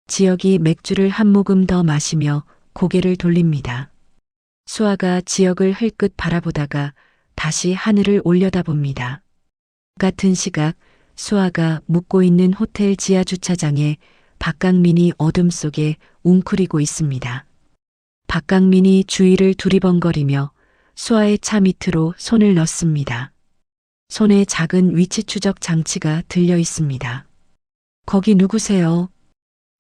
지역이 맥주를 한 모금 더 마시며 고개를 돌립니다. 수아가 지역을 흘끗 바라보다가 다시 하늘을 올려다봅니다. 같은 시각 수아가 묵고 있는 호텔 지하 주차장에 박강민이 어둠 속에 웅크리고 있습니다. 박강민이 주위를 두리번거리며 수아의 차 밑으로 손을 넣습니다. 손에 작은 위치 추적 장치가 들려 있습니다. 거기 누구세요?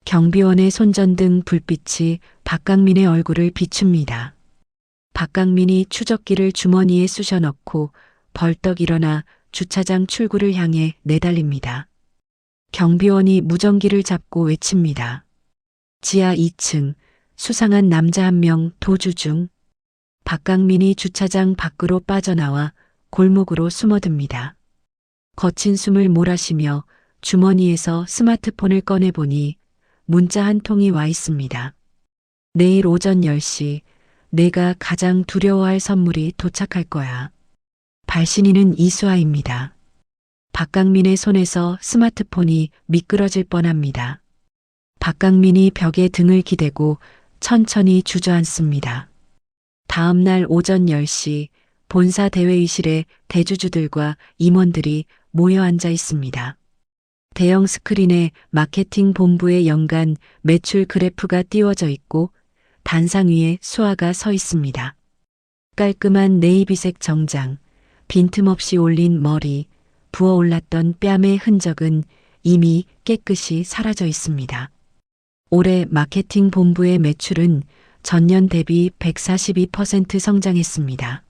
경비원의 손전등 불빛이 박강민의 얼굴을 비춥니다. 박강민이 추적기를 주머니에 쑤셔 넣고 벌떡 일어나 주차장 출구를 향해 내달립니다. 경비원이 무전기를 잡고 외칩니다. 지하 2층, 수상한 남자 한 명 도주 중. 박강민이 주차장 밖으로 빠져나와 골목으로 숨어듭니다. 거친 숨을 몰아쉬며 주머니에서 스마트폰을 꺼내보니 문자 한 통이 와 있습니다. 내일 오전 10시 내가 가장 두려워할 선물이 도착할 거야. 발신인은 이수아입니다. 박강민의 손에서 스마트폰이 미끄러질 뻔합니다. 박강민이 벽에 등을 기대고 천천히 주저앉습니다. 다음 날 오전 10시 본사 대회의실에 대주주들과 임원들이 모여 앉아 있습니다. 대형 스크린에 마케팅 본부의 연간 매출 그래프가 띄워져 있고 단상 위에 수아가 서 있습니다. 깔끔한 네이비색 정장, 빈틈없이 올린 머리, 부어올랐던 뺨의 흔적은 이미 깨끗이 사라져 있습니다. 올해 마케팅 본부의 매출은 전년 대비 142% 성장했습니다.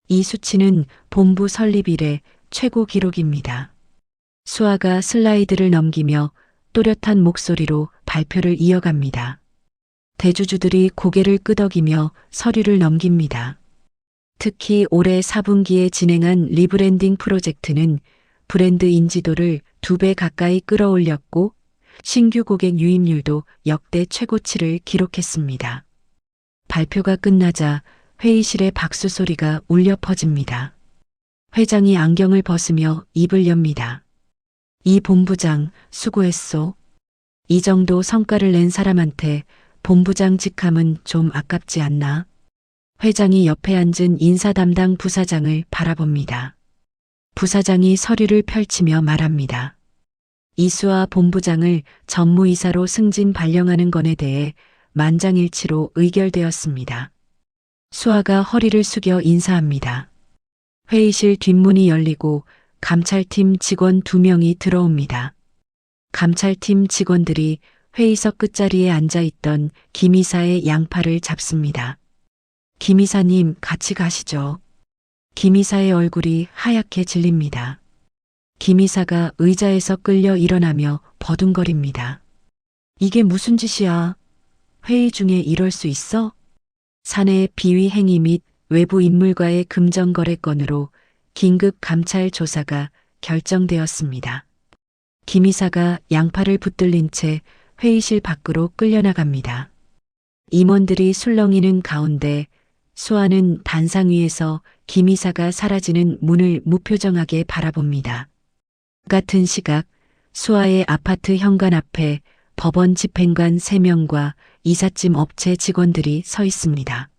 이 수치는 본부 설립 이래 최고 기록입니다. 수아가 슬라이드를 넘기며 또렷한 목소리로 발표를 이어갑니다. 대주주들이 고개를 끄덕이며 서류를 넘깁니다. 특히 올해 4분기에 진행한 리브랜딩 프로젝트는 브랜드 인지도를 2배 가까이 끌어올렸고 신규 고객 유입률도 역대 최고치를 기록했습니다. 발표가 끝나자 회의실에 박수 소리가 울려 퍼집니다. 회장이 안경을 벗으며 입을 엽니다. 이 본부장 수고했소. 이 정도 성과를 낸 사람한테 본부장 직함은 좀 아깝지 않나? 회장이 옆에 앉은 인사 담당 부사장을 바라봅니다. 부사장이 서류를 펼치며 말합니다. 이수아 본부장을 전무이사로 승진 발령하는 건에 대해 만장일치로 의결되었습니다. 수아가 허리를 숙여 인사합니다. 회의실 뒷문이 열리고 감찰팀 직원 2명이 들어옵니다. 감찰팀 직원들이 회의석 끝자리에 앉아있던 김 이사의 양팔을 잡습니다. 김 이사님 같이 가시죠. 김 이사의 얼굴이 하얗게 질립니다. 김 이사가 의자에서 끌려 일어나며 버둥거립니다. 이게 무슨 짓이야? 회의 중에 이럴 수 있어? 사내 비위 행위 및 외부 인물과의 금전거래 건으로 긴급 감찰 조사가 결정되었습니다. 김 이사가 양팔을 붙들린 채 회의실 밖으로 끌려나갑니다. 임원들이 술렁이는 가운데 수아는 단상 위에서 김 이사가 사라지는 문을 무표정하게 바라봅니다. 같은 시각 수아의 아파트 현관 앞에 법원 집행관 3명과 이삿짐 업체 직원들이 서 있습니다.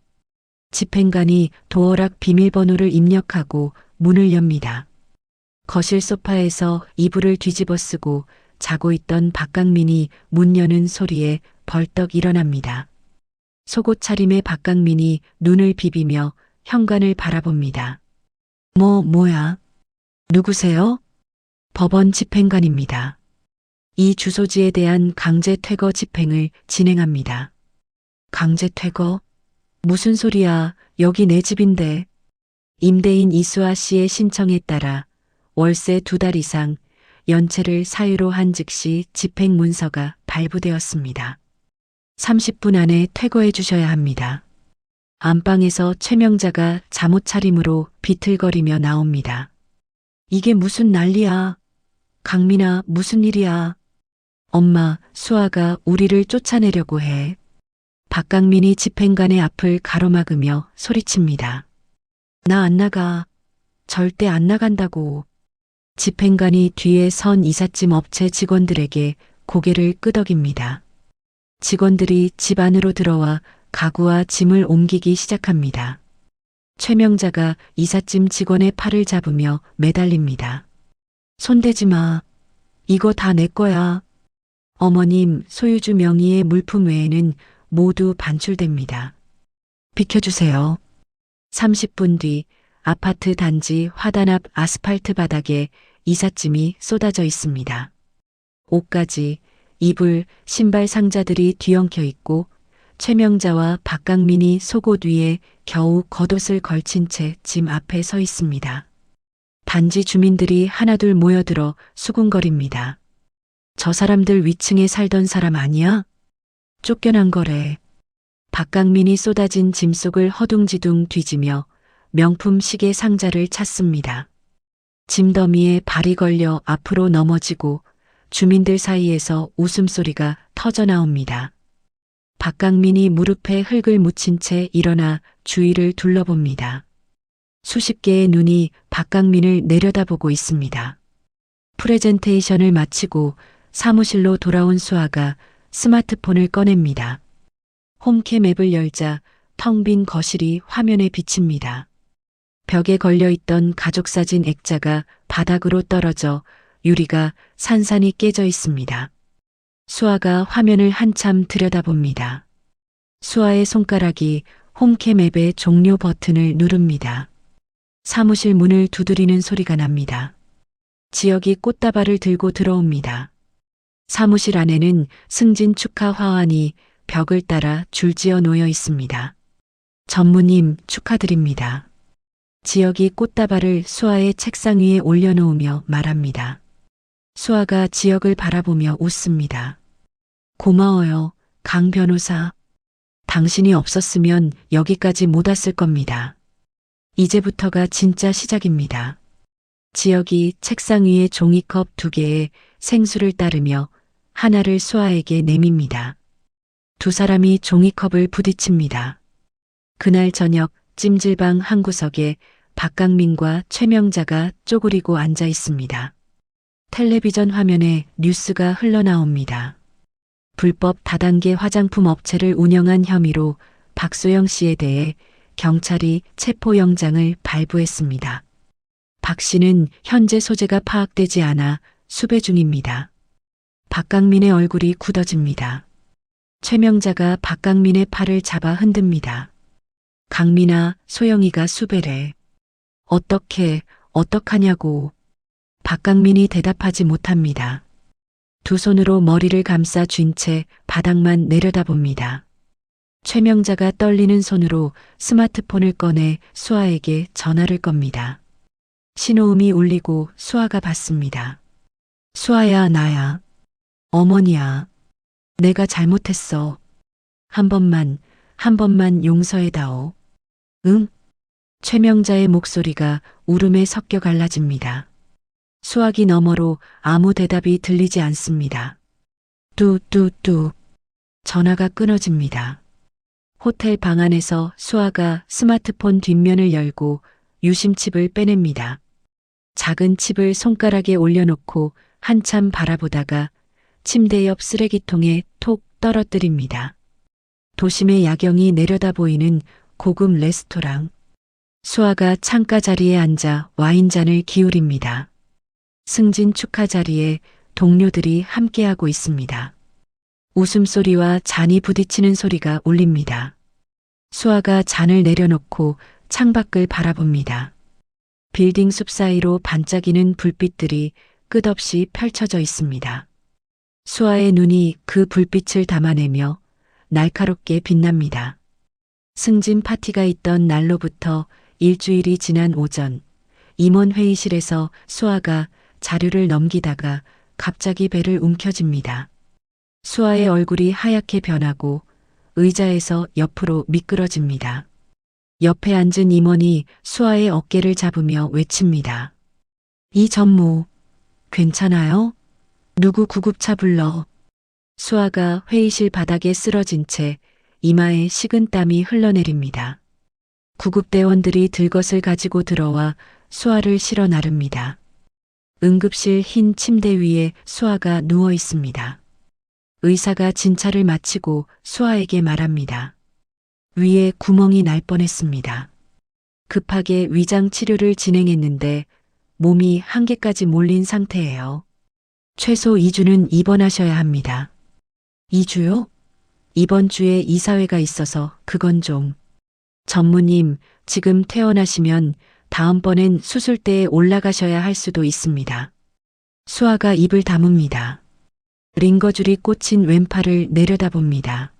집행관이 도어락 비밀번호를 입력하고 문을 엽니다. 거실 소파에서 이불을 뒤집어 쓰고 자고 있던 박강민이 문 여는 소리에 벌떡 일어납니다. 속옷 차림의 박강민이 눈을 비비며 현관을 바라봅니다. 뭐야? 누구세요? 법원 집행관입니다. 이 주소지에 대한 강제 퇴거 집행을 진행합니다. 강제 퇴거? 무슨 소리야? 여기 내 집인데. 임대인 이수아 씨의 신청에 따라 월세 2달 이상 연체를 사유로 한 즉시 집행 문서가 발부되었습니다. 30분 안에 퇴거해 주셔야 합니다. 안방에서 최명자가 잠옷 차림으로 비틀거리며 나옵니다. 이게 무슨 난리야? 강민아, 무슨 일이야? 엄마, 수아가 우리를 쫓아내려고 해. 박강민이 집행관의 앞을 가로막으며 소리칩니다. 나 안 나가. 절대 안 나간다고. 집행관이 뒤에 선 이삿짐 업체 직원들에게 고개를 끄덕입니다. 직원들이 집 안으로 들어와 가구와 짐을 옮기기 시작합니다. 최명자가 이삿짐 직원의 팔을 잡으며 매달립니다. 손대지 마. 이거 다 내 거야. 어머님, 소유주 명의의 물품 외에는 모두 반출됩니다. 비켜주세요. 30분 뒤 아파트 단지 화단 앞 아스팔트 바닥에 이삿짐이 쏟아져 있습니다. 옷가지, 이불, 신발 상자들이 뒤엉켜 있고 최명자와 박강민이 속옷 위에 겨우 겉옷을 걸친 채 짐 앞에 서 있습니다. 단지 주민들이 하나둘 모여들어 수군거립니다. 저 사람들 위층에 살던 사람 아니야? 쫓겨난 거래. 박강민이 쏟아진 짐 속을 허둥지둥 뒤지며 명품 시계 상자를 찾습니다. 짐더미에 발이 걸려 앞으로 넘어지고 주민들 사이에서 웃음소리가 터져 나옵니다. 박강민이 무릎에 흙을 묻힌 채 일어나 주위를 둘러봅니다. 수십 개의 눈이 박강민을 내려다보고 있습니다. 프레젠테이션을 마치고 사무실로 돌아온 수아가 스마트폰을 꺼냅니다. 홈캠 앱을 열자 텅 빈 거실이 화면에 비칩니다. 벽에 걸려있던 가족사진 액자가 바닥으로 떨어져 유리가 산산이 깨져 있습니다. 수아가 화면을 한참 들여다봅니다. 수아의 손가락이 홈캠 앱의 종료 버튼을 누릅니다. 사무실 문을 두드리는 소리가 납니다. 지혁이 꽃다발을 들고 들어옵니다. 사무실 안에는 승진 축하 화환이 벽을 따라 줄지어 놓여 있습니다. 전무님 축하드립니다. 지혁이 꽃다발을 수아의 책상 위에 올려놓으며 말합니다. 수아가 지혁을 바라보며 웃습니다. 고마워요, 강 변호사. 당신이 없었으면 여기까지 못 왔을 겁니다. 이제부터가 진짜 시작입니다. 지혁이 책상 위에 종이컵 2개에 생수를 따르며 하나를 수아에게 내밉니다. 두 사람이 종이컵을 부딪힙니다. 그날 저녁 찜질방 한 구석에 박강민과 최명자가 쪼그리고 앉아 있습니다. 텔레비전 화면에 뉴스가 흘러나옵니다. 불법 다단계 화장품 업체를 운영한 혐의로 박소영 씨에 대해 경찰이 체포영장을 발부했습니다. 박 씨는 현재 소재가 파악되지 않아 수배 중입니다. 박강민의 얼굴이 굳어집니다. 최명자가 박강민의 팔을 잡아 흔듭니다. 강민아, 소영이가 수배래. 어떡하냐고. 박강민이 대답하지 못합니다. 두 손으로 머리를 감싸 쥔 채 바닥만 내려다봅니다. 최명자가 떨리는 손으로 스마트폰을 꺼내 수아에게 전화를 겁니다. 신호음이 울리고 수아가 받습니다. 수아야, 나야. 어머니야. 내가 잘못했어. 한 번만 용서해다오. 응? 최명자의 목소리가 울음에 섞여 갈라집니다. 수화기 너머로 아무 대답이 들리지 않습니다. 뚜뚜뚜. 전화가 끊어집니다. 호텔 방 안에서 수아가 스마트폰 뒷면을 열고 유심칩을 빼냅니다. 작은 칩을 손가락에 올려놓고 한참 바라보다가 침대 옆 쓰레기통에 톡 떨어뜨립니다. 도심의 야경이 내려다 보이는 고급 레스토랑. 수아가 창가 자리에 앉아 와인잔을 기울입니다. 승진 축하 자리에 동료들이 함께하고 있습니다. 웃음소리와 잔이 부딪히는 소리가 울립니다. 수아가 잔을 내려놓고 창밖을 바라봅니다. 빌딩 숲 사이로 반짝이는 불빛들이 끝없이 펼쳐져 있습니다. 수아의 눈이 그 불빛을 담아내며 날카롭게 빛납니다. 승진 파티가 있던 날로부터 일주일이 지난 오전, 임원 회의실에서 수아가 자료를 넘기다가 갑자기 배를 움켜쥡니다. 수아의 얼굴이 하얗게 변하고 의자에서 옆으로 미끄러집니다. 옆에 앉은 임원이 수아의 어깨를 잡으며 외칩니다. 이 전무, 괜찮아요? 누구 구급차 불러. 수아가 회의실 바닥에 쓰러진 채 이마에 식은 땀이 흘러내립니다. 구급대원들이 들것을 가지고 들어와 수아를 실어 나릅니다. 응급실 흰 침대 위에 수아가 누워 있습니다. 의사가 진찰을 마치고 수아에게 말합니다. 위에 구멍이 날 뻔했습니다. 급하게 위장 치료를 진행했는데 몸이 한계까지 몰린 상태예요. 최소 2주는 입원하셔야 합니다. 2주요? 이번 주에 이사회가 있어서 그건 좀. 전무님, 지금 퇴원하시면 다음번엔 수술대에 올라가셔야 할 수도 있습니다. 수아가 입을 다뭅니다. 링거줄이 꽂힌 왼팔을 내려다봅니다.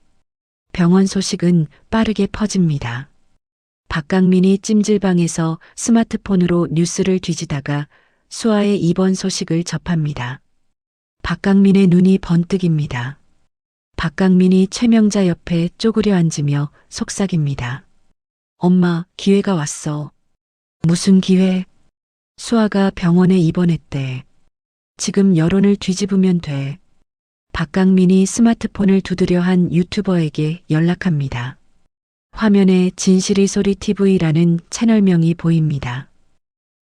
병원 소식은 빠르게 퍼집니다. 박강민이 찜질방에서 스마트폰으로 뉴스를 뒤지다가 수아의 입원 소식을 접합니다. 박강민의 눈이 번뜩입니다. 박강민이 최명자 옆에 쪼그려 앉으며 속삭입니다. 엄마, 기회가 왔어. 무슨 기회? 수아가 병원에 입원했대. 지금 여론을 뒤집으면 돼. 박강민이 스마트폰을 두드려 한 유튜버에게 연락합니다. 화면에 진실이 소리 TV라는 채널명이 보입니다.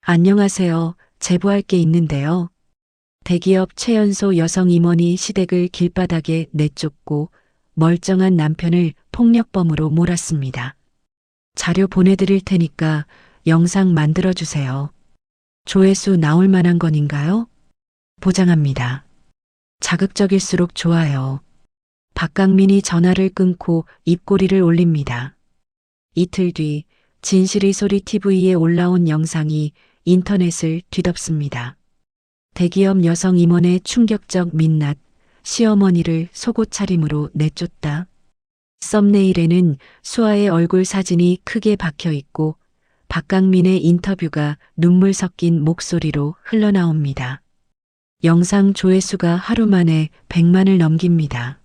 안녕하세요. 제보할 게 있는데요. 대기업 최연소 여성 임원이 시댁을 길바닥에 내쫓고 멀쩡한 남편을 폭력범으로 몰았습니다. 자료 보내드릴 테니까 영상 만들어주세요. 조회수 나올 만한 건인가요? 보장합니다. 자극적일수록 좋아요. 박강민이 전화를 끊고 입꼬리를 올립니다. 이틀 뒤 진실이 소리 TV에 올라온 영상이 인터넷을 뒤덮습니다. 대기업 여성 임원의 충격적 민낯, 시어머니를 속옷 차림으로 내쫓다. 썸네일에는 수아의 얼굴 사진이 크게 박혀 있고 박강민의 인터뷰가 눈물 섞인 목소리로 흘러나옵니다. 영상 조회수가 하루 만에 100만을 넘깁니다.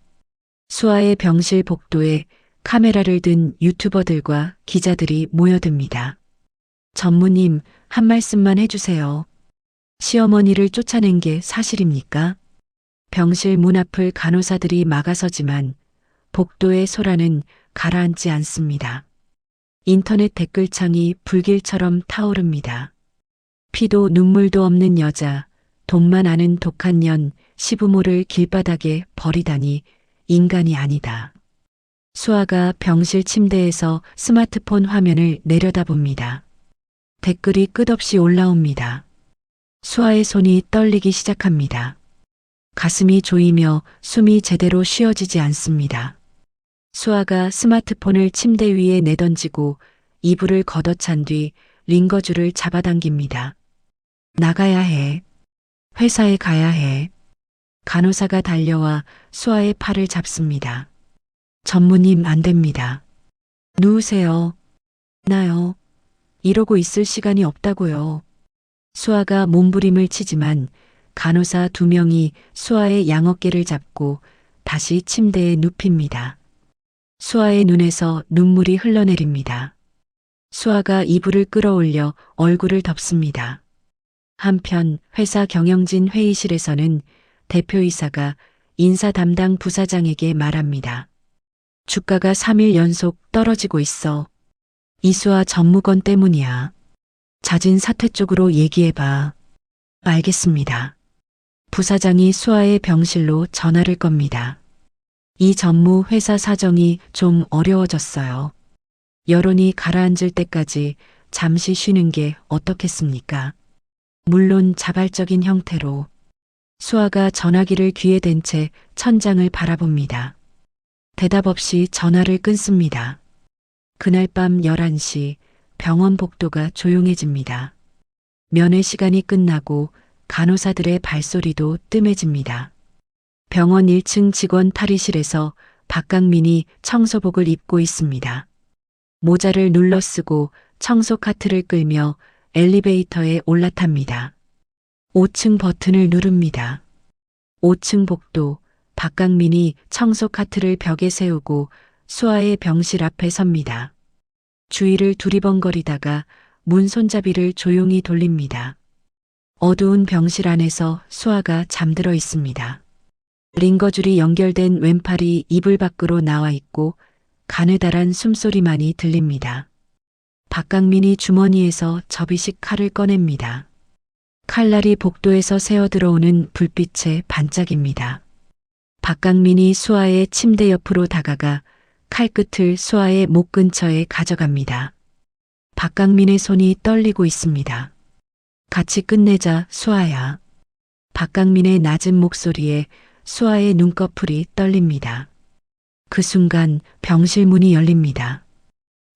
수아의 병실 복도에 카메라를 든 유튜버들과 기자들이 모여듭니다. 전무님, 한 말씀만 해주세요. 시어머니를 쫓아낸 게 사실입니까? 병실 문 앞을 간호사들이 막아서지만 복도의 소라는 가라앉지 않습니다. 인터넷 댓글창이 불길처럼 타오릅니다. 피도 눈물도 없는 여자, 돈만 아는 독한 년, 시부모를 길바닥에 버리다니 인간이 아니다. 수아가 병실 침대에서 스마트폰 화면을 내려다봅니다. 댓글이 끝없이 올라옵니다. 수아의 손이 떨리기 시작합니다. 가슴이 조이며 숨이 제대로 쉬어지지 않습니다. 수아가 스마트폰을 침대 위에 내던지고 이불을 걷어찬 뒤 링거줄을 잡아당깁니다. 나가야 해. 회사에 가야 해. 간호사가 달려와 수아의 팔을 잡습니다. 전무님 안 됩니다. 누우세요. 나요. 이러고 있을 시간이 없다고요. 수아가 몸부림을 치지만 간호사 2명이 수아의 양어깨를 잡고 다시 침대에 눕힙니다. 수아의 눈에서 눈물이 흘러내립니다. 수아가 이불을 끌어올려 얼굴을 덮습니다. 한편 회사 경영진 회의실에서는 대표이사가 인사 담당 부사장에게 말합니다. 주가가 3일 연속 떨어지고 있어. 이수아 전무건 때문이야. 잦은 사퇴 쪽으로 얘기해봐. 알겠습니다. 부사장이 수아의 병실로 전화를 겁니다. 이 전무 회사 사정이 좀 어려워졌어요. 여론이 가라앉을 때까지 잠시 쉬는 게 어떻겠습니까? 물론 자발적인 형태로. 수아가 전화기를 귀에 댄 채 천장을 바라봅니다. 대답 없이 전화를 끊습니다. 그날 밤 11시 병원 복도가 조용해집니다. 면회 시간이 끝나고 간호사들의 발소리도 뜸해집니다. 병원 1층 직원 탈의실에서 박강민이 청소복을 입고 있습니다. 모자를 눌러 쓰고 청소 카트를 끌며 엘리베이터에 올라탑니다. 5층 버튼을 누릅니다. 5층 복도, 박강민이 청소 카트를 벽에 세우고 수아의 병실 앞에 섭니다. 주위를 두리번거리다가 문 손잡이를 조용히 돌립니다. 어두운 병실 안에서 수아가 잠들어 있습니다. 링거줄이 연결된 왼팔이 이불 밖으로 나와 있고 가느다란 숨소리만이 들립니다. 박강민이 주머니에서 접이식 칼을 꺼냅니다. 칼날이 복도에서 새어 들어오는 불빛에 반짝입니다. 박강민이 수아의 침대 옆으로 다가가 칼끝을 수아의 목 근처에 가져갑니다. 박강민의 손이 떨리고 있습니다. 같이 끝내자, 수아야. 박강민의 낮은 목소리에 수아의 눈꺼풀이 떨립니다. 그 순간 병실 문이 열립니다.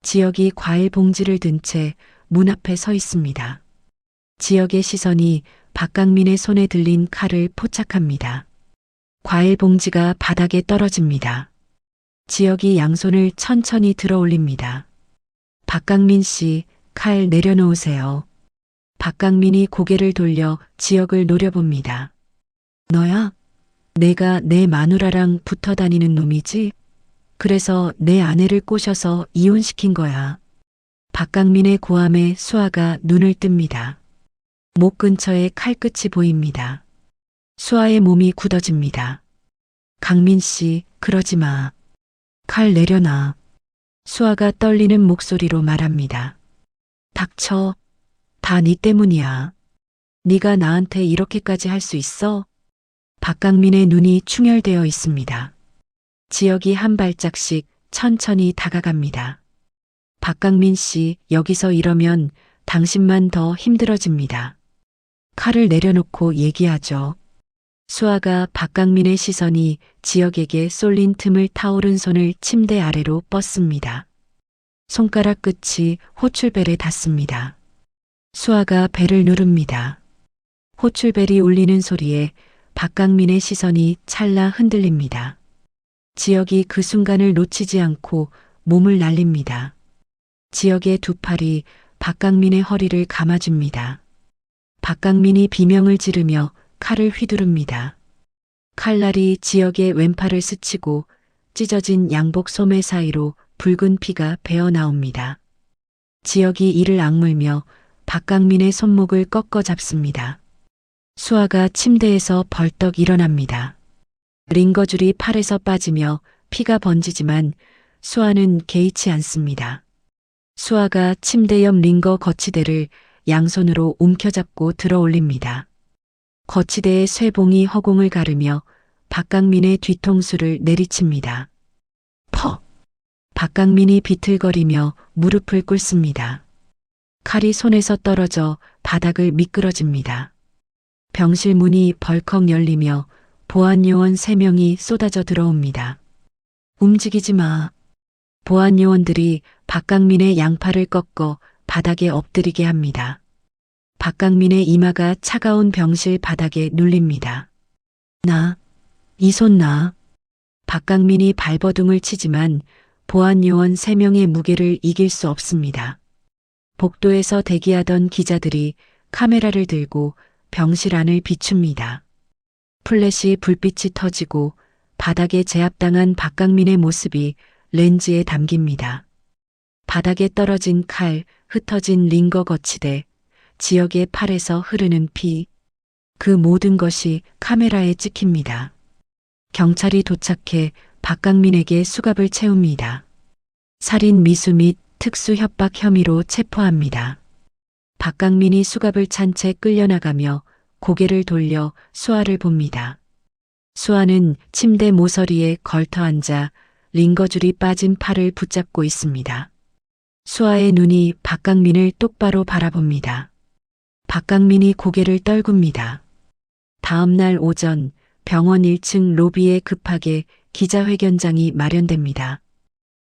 지혁이 과일 봉지를 든 채 문 앞에 서 있습니다. 지혁의 시선이 박강민의 손에 들린 칼을 포착합니다. 과일 봉지가 바닥에 떨어집니다. 지혁이 양손을 천천히 들어 올립니다. 박강민 씨, 칼 내려놓으세요. 박강민이 고개를 돌려 지혁을 노려봅니다. 너야? 내가 내 마누라랑 붙어 다니는 놈이지? 그래서 내 아내를 꼬셔서 이혼시킨 거야. 박강민의 고함에 수아가 눈을 뜹니다. 목 근처에 칼끝이 보입니다. 수아의 몸이 굳어집니다. 강민 씨, 그러지 마. 칼 내려놔. 수아가 떨리는 목소리로 말합니다. 닥쳐. 다 네 때문이야. 네가 나한테 이렇게까지 할 수 있어? 박강민의 눈이 충혈되어 있습니다. 지역이 한 발짝씩 천천히 다가갑니다. 박강민 씨, 여기서 이러면 당신만 더 힘들어집니다. 칼을 내려놓고 얘기하죠. 수아가 박강민의 시선이 지역에게 쏠린 틈을 타오른 손을 침대 아래로 뻗습니다. 손가락 끝이 호출벨에 닿습니다. 수아가 벨을 누릅니다. 호출벨이 울리는 소리에 박강민의 시선이 찰나 흔들립니다. 지역이 그 순간을 놓치지 않고 몸을 날립니다. 지역의 두 팔이 박강민의 허리를 감아줍니다. 박강민이 비명을 지르며 칼을 휘두릅니다. 칼날이 지역의 왼팔을 스치고 찢어진 양복 소매 사이로 붉은 피가 배어 나옵니다. 지역이 이를 악물며 박강민의 손목을 꺾어 잡습니다. 수아가 침대에서 벌떡 일어납니다. 링거줄이 팔에서 빠지며 피가 번지지만 수아는 개의치 않습니다. 수아가 침대 옆 링거 거치대를 양손으로 움켜잡고 들어 올립니다. 거치대의 쇠봉이 허공을 가르며 박강민의 뒤통수를 내리칩니다. 퍽! 박강민이 비틀거리며 무릎을 꿇습니다. 칼이 손에서 떨어져 바닥을 미끄러집니다. 병실 문이 벌컥 열리며 보안요원 3명이 쏟아져 들어옵니다. 움직이지 마. 보안요원들이 박강민의 양팔을 꺾어 바닥에 엎드리게 합니다. 박강민의 이마가 차가운 병실 바닥에 눌립니다. 이 손 나. 박강민이 발버둥을 치지만 보안요원 3명의 무게를 이길 수 없습니다. 복도에서 대기하던 기자들이 카메라를 들고 병실 안을 비춥니다. 플래시 불빛이 터지고 바닥에 제압당한 박강민의 모습이 렌즈에 담깁니다. 바닥에 떨어진 칼, 흩어진 링거 거치대, 지역의 팔에서 흐르는 피, 그 모든 것이 카메라에 찍힙니다. 경찰이 도착해 박강민에게 수갑을 채웁니다. 살인 미수 및 특수 협박 혐의로 체포합니다. 박강민이 수갑을 찬 채 끌려나가며 고개를 돌려 수아를 봅니다. 수아는 침대 모서리에 걸터 앉아 링거줄이 빠진 팔을 붙잡고 있습니다. 수아의 눈이 박강민을 똑바로 바라봅니다. 박강민이 고개를 떨굽니다. 다음 날 오전 병원 1층 로비에 급하게 기자회견장이 마련됩니다.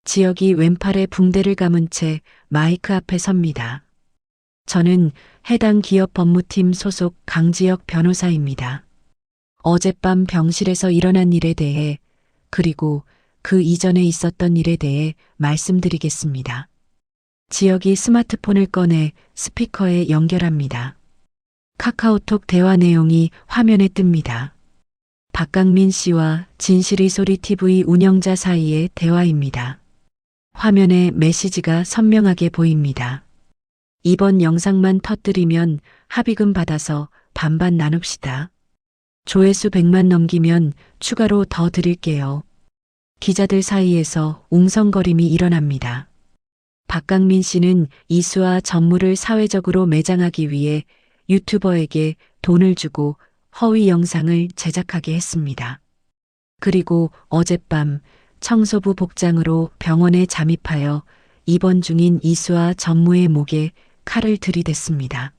지역이 왼팔에 붕대를 감은 채 마이크 앞에 섭니다. 저는 해당 기업 법무팀 소속 강지혁 변호사입니다. 어젯밤 병실에서 일어난 일에 대해 그리고 그 이전에 있었던 일에 대해 말씀드리겠습니다. 지역이 스마트폰을 꺼내 스피커에 연결합니다. 카카오톡 대화 내용이 화면에 뜹니다. 박강민 씨와 진실이 소리 TV 운영자 사이의 대화입니다. 화면에 메시지가 선명하게 보입니다. 이번 영상만 터뜨리면 합의금 받아서 반반 나눕시다. 조회수 100만 넘기면 추가로 더 드릴게요. 기자들 사이에서 웅성거림이 일어납니다. 박강민 씨는 이수와 전무를 사회적으로 매장하기 위해 유튜버에게 돈을 주고 허위 영상을 제작하게 했습니다. 그리고 어젯밤 청소부 복장으로 병원에 잠입하여 입원 중인 이수와 전무의 목에 칼을 들이댔습니다.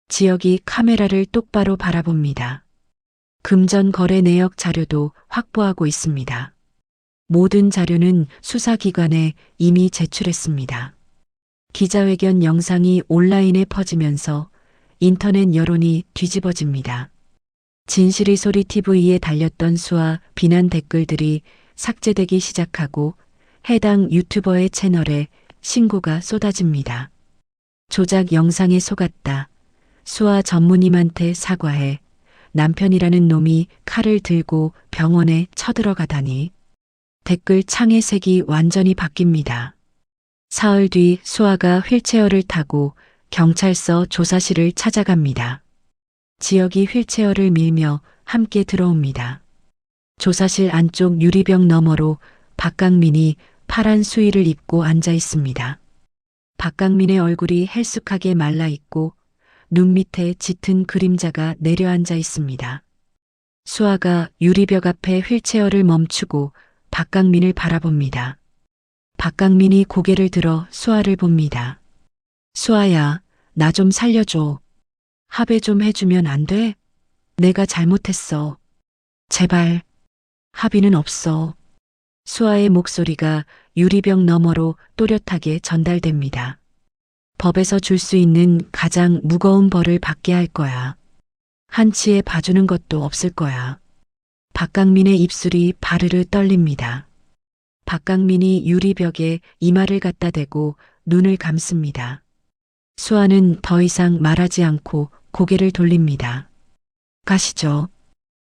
지역이 카메라를 똑바로 바라봅니다. 금전 거래 내역 자료도 확보하고 있습니다. 모든 자료는 수사기관에 이미 제출했습니다. 기자회견 영상이 온라인에 퍼지면서 인터넷 여론이 뒤집어집니다. 진실이 소리 TV에 달렸던 수와 비난 댓글들이 삭제되기 시작하고 해당 유튜버의 채널에 신고가 쏟아집니다. 조작 영상에 속았다. 수아 전무님한테 사과해. 남편이라는 놈이 칼을 들고 병원에 쳐들어가다니. 댓글 창의 색이 완전히 바뀝니다. 사흘 뒤 수아가 휠체어를 타고 경찰서 조사실을 찾아갑니다. 지혁이 휠체어를 밀며 함께 들어옵니다. 조사실 안쪽 유리벽 너머로 박강민이 파란 수의를 입고 앉아 있습니다. 박강민의 얼굴이 헬쑥하게 말라 있고 눈 밑에 짙은 그림자가 내려앉아 있습니다. 수아가 유리벽 앞에 휠체어를 멈추고 박강민을 바라봅니다. 박강민이 고개를 들어 수아를 봅니다. 수아야, 나 좀 살려줘. 합의 좀 해주면 안 돼? 내가 잘못했어. 제발. 합의는 없어. 수아의 목소리가 유리벽 너머로 또렷하게 전달됩니다. 법에서 줄 수 있는 가장 무거운 벌을 받게 할 거야. 한치의 봐주는 것도 없을 거야. 박강민의 입술이 바르르 떨립니다. 박강민이 유리벽에 이마를 갖다 대고 눈을 감습니다. 수아는 더 이상 말하지 않고 고개를 돌립니다. 가시죠.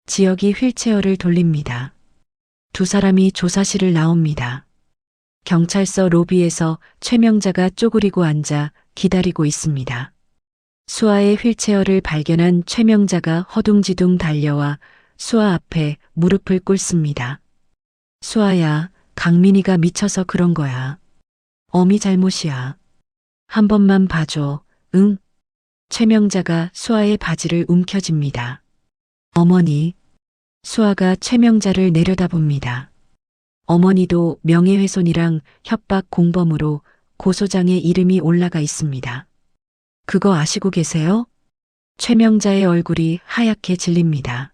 지혁이 휠체어를 돌립니다. 두 사람이 조사실을 나옵니다. 경찰서 로비에서 최명자가 쪼그리고 앉아 기다리고 있습니다. 수아의 휠체어를 발견한 최명자가 허둥지둥 달려와 수아 앞에 무릎을 꿇습니다. 수아야, 강민이가 미쳐서 그런 거야. 어미 잘못이야. 한 번만 봐줘, 응? 최명자가 수아의 바지를 움켜쥡니다. 어머니. 수아가 최명자를 내려다봅니다. 어머니도 명예훼손이랑 협박 공범으로 고소장에 이름이 올라가 있습니다. 그거 아시고 계세요? 최명자의 얼굴이 하얗게 질립니다.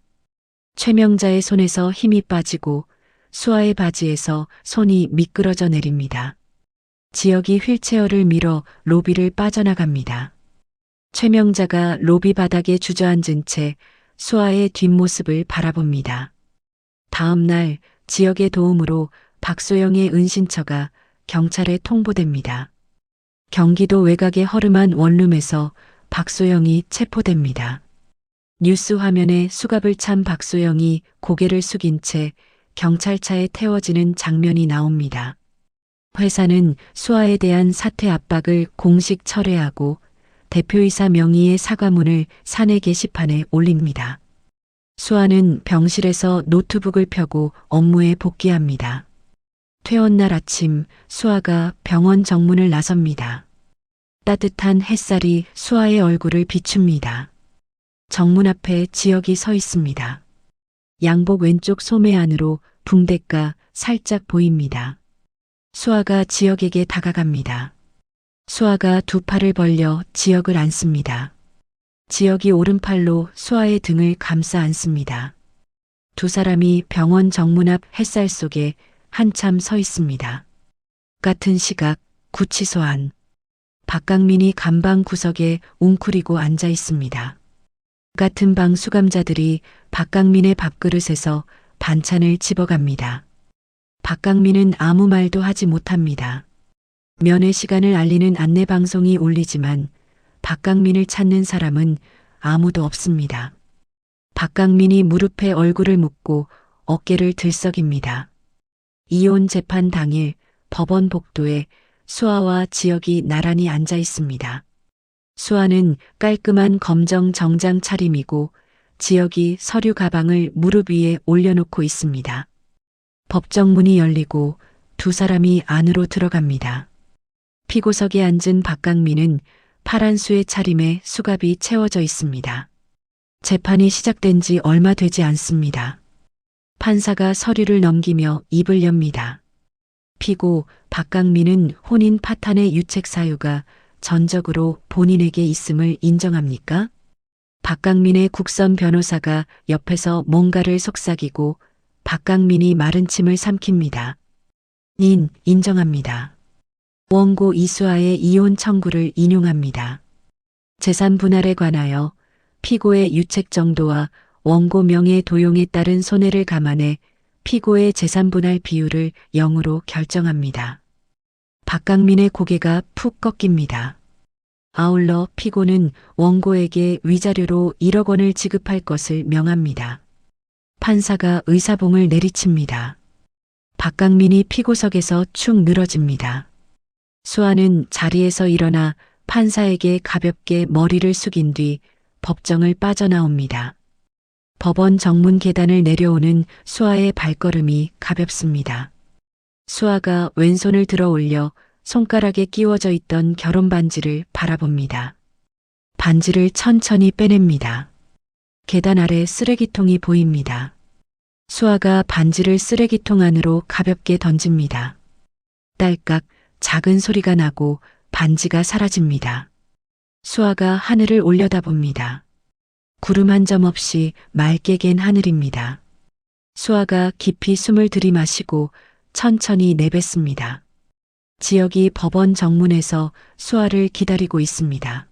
최명자의 손에서 힘이 빠지고 수아의 바지에서 손이 미끄러져 내립니다. 지혁이 휠체어를 밀어 로비를 빠져나갑니다. 최명자가 로비 바닥에 주저앉은 채 수아의 뒷모습을 바라봅니다. 다음 날 지역의 도움으로 박소영의 은신처가 경찰에 통보됩니다. 경기도 외곽의 허름한 원룸에서 박소영이 체포됩니다. 뉴스 화면에 수갑을 찬 박소영이 고개를 숙인 채 경찰차에 태워지는 장면이 나옵니다. 회사는 수아에 대한 사퇴 압박을 공식 철회하고 대표이사 명의의 사과문을 사내 게시판에 올립니다. 수아는 병실에서 노트북을 펴고 업무에 복귀합니다. 퇴원날 아침 수아가 병원 정문을 나섭니다. 따뜻한 햇살이 수아의 얼굴을 비춥니다. 정문 앞에 지혁이 서 있습니다. 양복 왼쪽 소매 안으로 붕대가 살짝 보입니다. 수아가 지혁에게 다가갑니다. 수아가 두 팔을 벌려 지혁을 안습니다. 지혁이 오른팔로 수아의 등을 감싸 안습니다. 두 사람이 병원 정문 앞 햇살 속에 한참 서 있습니다. 같은 시각 구치소 안. 박강민이 간방 구석에 웅크리고 앉아 있습니다. 같은 방 수감자들이 박강민의 밥그릇에서 반찬을 집어갑니다. 박강민은 아무 말도 하지 못합니다. 면회 시간을 알리는 안내방송이 울리지만 박강민을 찾는 사람은 아무도 없습니다. 박강민이 무릎에 얼굴을 묻고 어깨를 들썩입니다. 이혼 재판 당일 법원 복도에 수아와 지혁이 나란히 앉아 있습니다. 수아는 깔끔한 검정 정장 차림이고 지혁이 서류 가방을 무릎 위에 올려놓고 있습니다. 법정 문이 열리고 두 사람이 안으로 들어갑니다. 피고석에 앉은 박강민은 파란 수의 차림에 수갑이 채워져 있습니다. 재판이 시작된 지 얼마 되지 않습니다. 판사가 서류를 넘기며 입을 엽니다. 피고 박강민은 혼인 파탄의 유책 사유가 전적으로 본인에게 있음을 인정합니까? 박강민의 국선 변호사가 옆에서 뭔가를 속삭이고 박강민이 마른 침을 삼킵니다. 인정합니다. 원고 이수아의 이혼 청구를 인용합니다. 재산 분할에 관하여 피고의 유책 정도와 원고 명의 도용에 따른 손해를 감안해 피고의 재산 분할 비율을 0으로 결정합니다. 박강민의 고개가 푹 꺾입니다. 아울러 피고는 원고에게 위자료로 1억 원을 지급할 것을 명합니다. 판사가 의사봉을 내리칩니다. 박강민이 피고석에서 축 늘어집니다. 수아는 자리에서 일어나 판사에게 가볍게 머리를 숙인 뒤 법정을 빠져나옵니다. 법원 정문 계단을 내려오는 수아의 발걸음이 가볍습니다. 수아가 왼손을 들어 올려 손가락에 끼워져 있던 결혼 반지를 바라봅니다. 반지를 천천히 빼냅니다. 계단 아래 쓰레기통이 보입니다. 수아가 반지를 쓰레기통 안으로 가볍게 던집니다. 딸깍 작은 소리가 나고 반지가 사라집니다. 수아가 하늘을 올려다봅니다. 구름 한 점 없이 맑게 갠 하늘입니다. 수아가 깊이 숨을 들이마시고 천천히 내뱉습니다. 지혁이 법원 정문에서 수아를 기다리고 있습니다.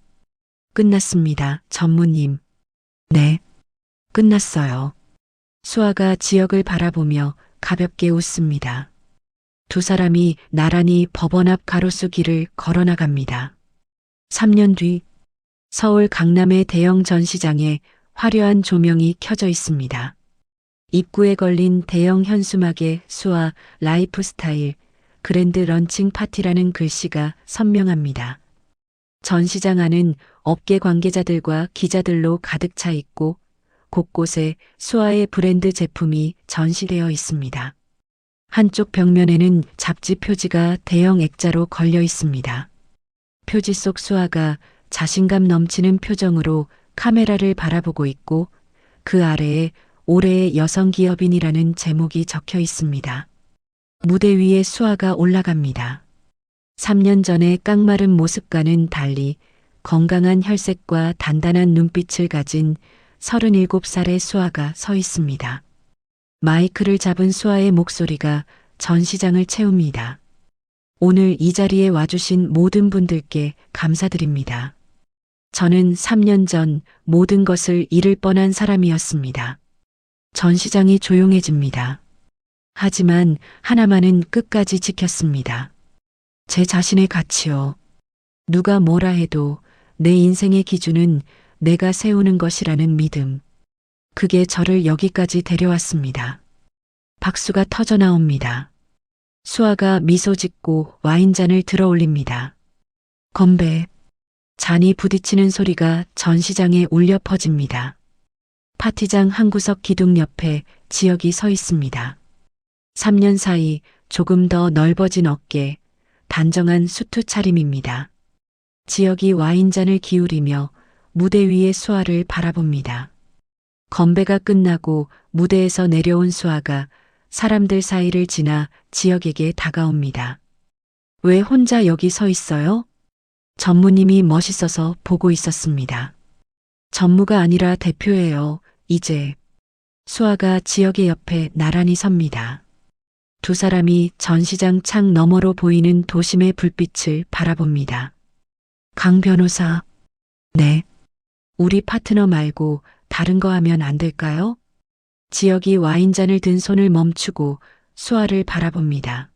끝났습니다, 전무님. 네, 끝났어요. 수아가 지혁을 바라보며 가볍게 웃습니다. 두 사람이 나란히 법원 앞 가로수 길을 걸어나갑니다. 3년 뒤 서울 강남의 대형 전시장에 화려한 조명이 켜져 있습니다. 입구에 걸린 대형 현수막에 수아 라이프스타일 그랜드 런칭 파티라는 글씨가 선명합니다. 전시장 안은 업계 관계자들과 기자들로 가득 차 있고 곳곳에 수아의 브랜드 제품이 전시되어 있습니다. 한쪽 벽면에는 잡지 표지가 대형 액자로 걸려 있습니다. 표지 속 수아가 자신감 넘치는 표정으로 카메라를 바라보고 있고 그 아래에 올해의 여성 기업인이라는 제목이 적혀 있습니다. 무대 위에 수아가 올라갑니다. 3년 전의 깡마른 모습과는 달리 건강한 혈색과 단단한 눈빛을 가진 37살의 수아가 서 있습니다. 마이크를 잡은 수아의 목소리가 전시장을 채웁니다. 오늘 이 자리에 와주신 모든 분들께 감사드립니다. 저는 3년 전 모든 것을 잃을 뻔한 사람이었습니다. 전시장이 조용해집니다. 하지만 하나만은 끝까지 지켰습니다. 제 자신의 가치요. 누가 뭐라 해도 내 인생의 기준은 내가 세우는 것이라는 믿음. 그게 저를 여기까지 데려왔습니다. 박수가 터져 나옵니다. 수아가 미소 짓고 와인잔을 들어 올립니다. 건배. 잔이 부딪히는 소리가 전시장에 울려 퍼집니다. 파티장 한 구석 기둥 옆에 지혁이 서 있습니다. 3년 사이 조금 더 넓어진 어깨, 단정한 수트 차림입니다. 지혁이 와인잔을 기울이며 무대 위의 수아를 바라봅니다. 건배가 끝나고 무대에서 내려온 수아가 사람들 사이를 지나 지혁에게 다가옵니다. 왜 혼자 여기 서 있어요? 전무님이 멋있어서 보고 있었습니다. 전무가 아니라 대표예요, 이제. 수아가 지혁의 옆에 나란히 섭니다. 두 사람이 전시장 창 너머로 보이는 도심의 불빛을 바라봅니다. 강 변호사. 네. 우리 파트너 말고 다른 거 하면 안 될까요? 지혁이 와인잔을 든 손을 멈추고 수아를 바라봅니다.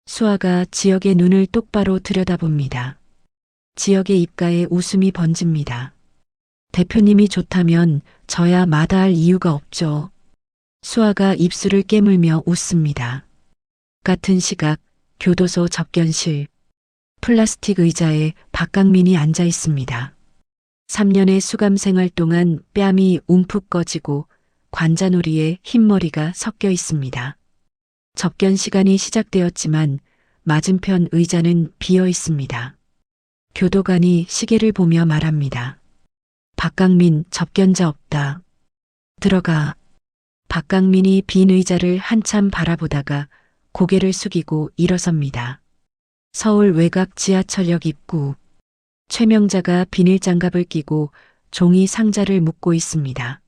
수아가 지혁의 눈을 똑바로 들여다봅니다. 지혁의 입가에 웃음이 번집니다. 대표님이 좋다면 저야 마다할 이유가 없죠. 수아가 입술을 깨물며 웃습니다. 같은 시각 교도소 접견실. 플라스틱 의자에 박강민이 앉아 있습니다. 3년의 수감 생활 동안 뺨이 움푹 꺼지고 관자놀이에 흰머리가 섞여 있습니다. 접견 시간이 시작되었지만 맞은편 의자는 비어 있습니다. 교도관이 시계를 보며 말합니다. 박강민 접견자 없다. 들어가. 박강민이 빈 의자를 한참 바라보다가 고개를 숙이고 일어섭니다. 서울 외곽 지하철역 입구. 최명자가 비닐장갑을 끼고 종이 상자를 묶고 있습니다.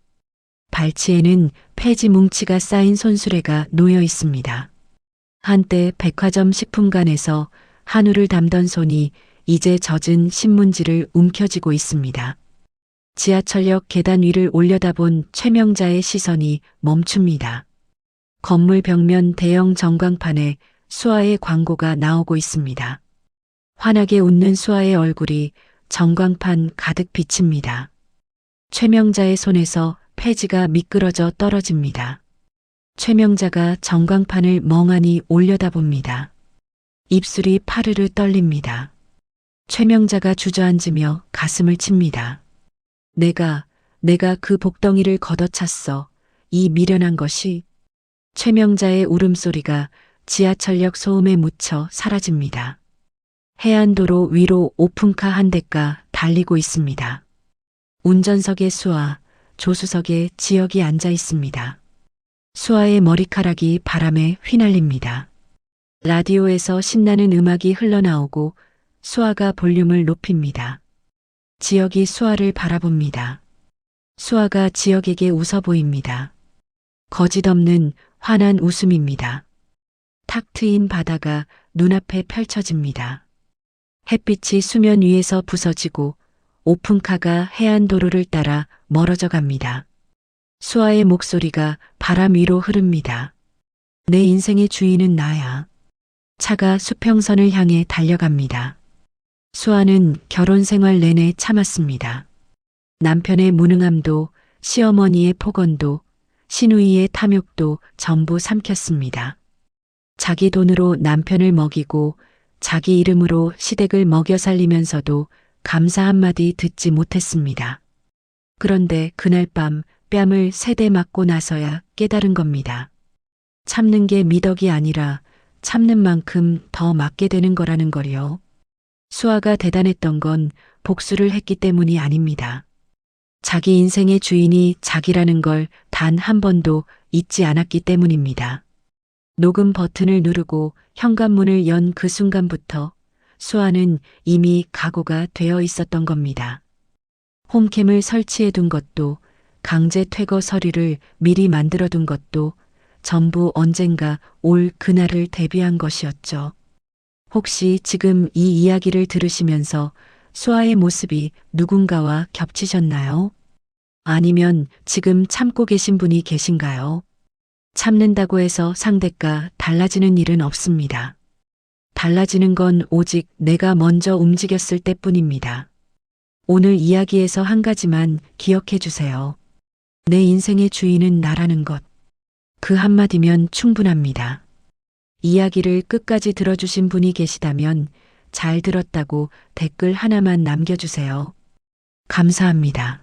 발치에는 폐지 뭉치가 쌓인 손수레가 놓여 있습니다. 한때 백화점 식품관에서 한우를 담던 손이 이제 젖은 신문지를 움켜쥐고 있습니다. 지하철역 계단 위를 올려다본 최명자의 시선이 멈춥니다. 건물 벽면 대형 전광판에 수아의 광고가 나오고 있습니다. 환하게 웃는 수아의 얼굴이 전광판 가득 비칩니다. 최명자의 손에서 폐지가 미끄러져 떨어집니다. 최명자가 전광판을 멍하니 올려다봅니다. 입술이 파르르 떨립니다. 최명자가 주저앉으며 가슴을 칩니다. 내가 그 복덩이를 걷어찼어. 이 미련한 것이. 최명자의 울음소리가 지하철역 소음에 묻혀 사라집니다. 해안도로 위로 오픈카 한 대가 달리고 있습니다. 운전석에 수아, 조수석에 지혁이 앉아 있습니다. 수아의 머리카락이 바람에 휘날립니다. 라디오에서 신나는 음악이 흘러나오고 수아가 볼륨을 높입니다. 지혁이 수아를 바라봅니다. 수아가 지혁에게 웃어 보입니다. 거짓 없는 환한 웃음입니다. 탁 트인 바다가 눈앞에 펼쳐집니다. 햇빛이 수면 위에서 부서지고 오픈카가 해안도로를 따라 멀어져 갑니다. 수아의 목소리가 바람 위로 흐릅니다. 내 인생의 주인은 나야. 차가 수평선을 향해 달려갑니다. 수아는 결혼 생활 내내 참았습니다. 남편의 무능함도 시어머니의 폭언도 시누이의 탐욕도 전부 삼켰습니다. 자기 돈으로 남편을 먹이고 자기 이름으로 시댁을 먹여 살리면서도 감사 한마디 듣지 못했습니다. 그런데 그날 밤 뺨을 3대 맞고 나서야 깨달은 겁니다. 참는 게 미덕이 아니라 참는 만큼 더 맞게 되는 거라는 걸요. 수아가 대단했던 건 복수를 했기 때문이 아닙니다. 자기 인생의 주인이 자기라는 걸 단 한 번도 잊지 않았기 때문입니다. 녹음 버튼을 누르고 현관문을 연 그 순간부터 수아는 이미 각오가 되어 있었던 겁니다. 홈캠을 설치해 둔 것도 강제 퇴거 서류를 미리 만들어 둔 것도 전부 언젠가 올 그날을 대비한 것이었죠. 혹시 지금 이 이야기를 들으시면서 수아의 모습이 누군가와 겹치셨나요? 아니면 지금 참고 계신 분이 계신가요? 참는다고 해서 상대가 달라지는 일은 없습니다. 달라지는 건 오직 내가 먼저 움직였을 때뿐입니다. 오늘 이야기에서 한 가지만 기억해 주세요. 내 인생의 주인은 나라는 것. 그 한마디면 충분합니다. 이야기를 끝까지 들어주신 분이 계시다면 잘 들었다고 댓글 하나만 남겨주세요. 감사합니다.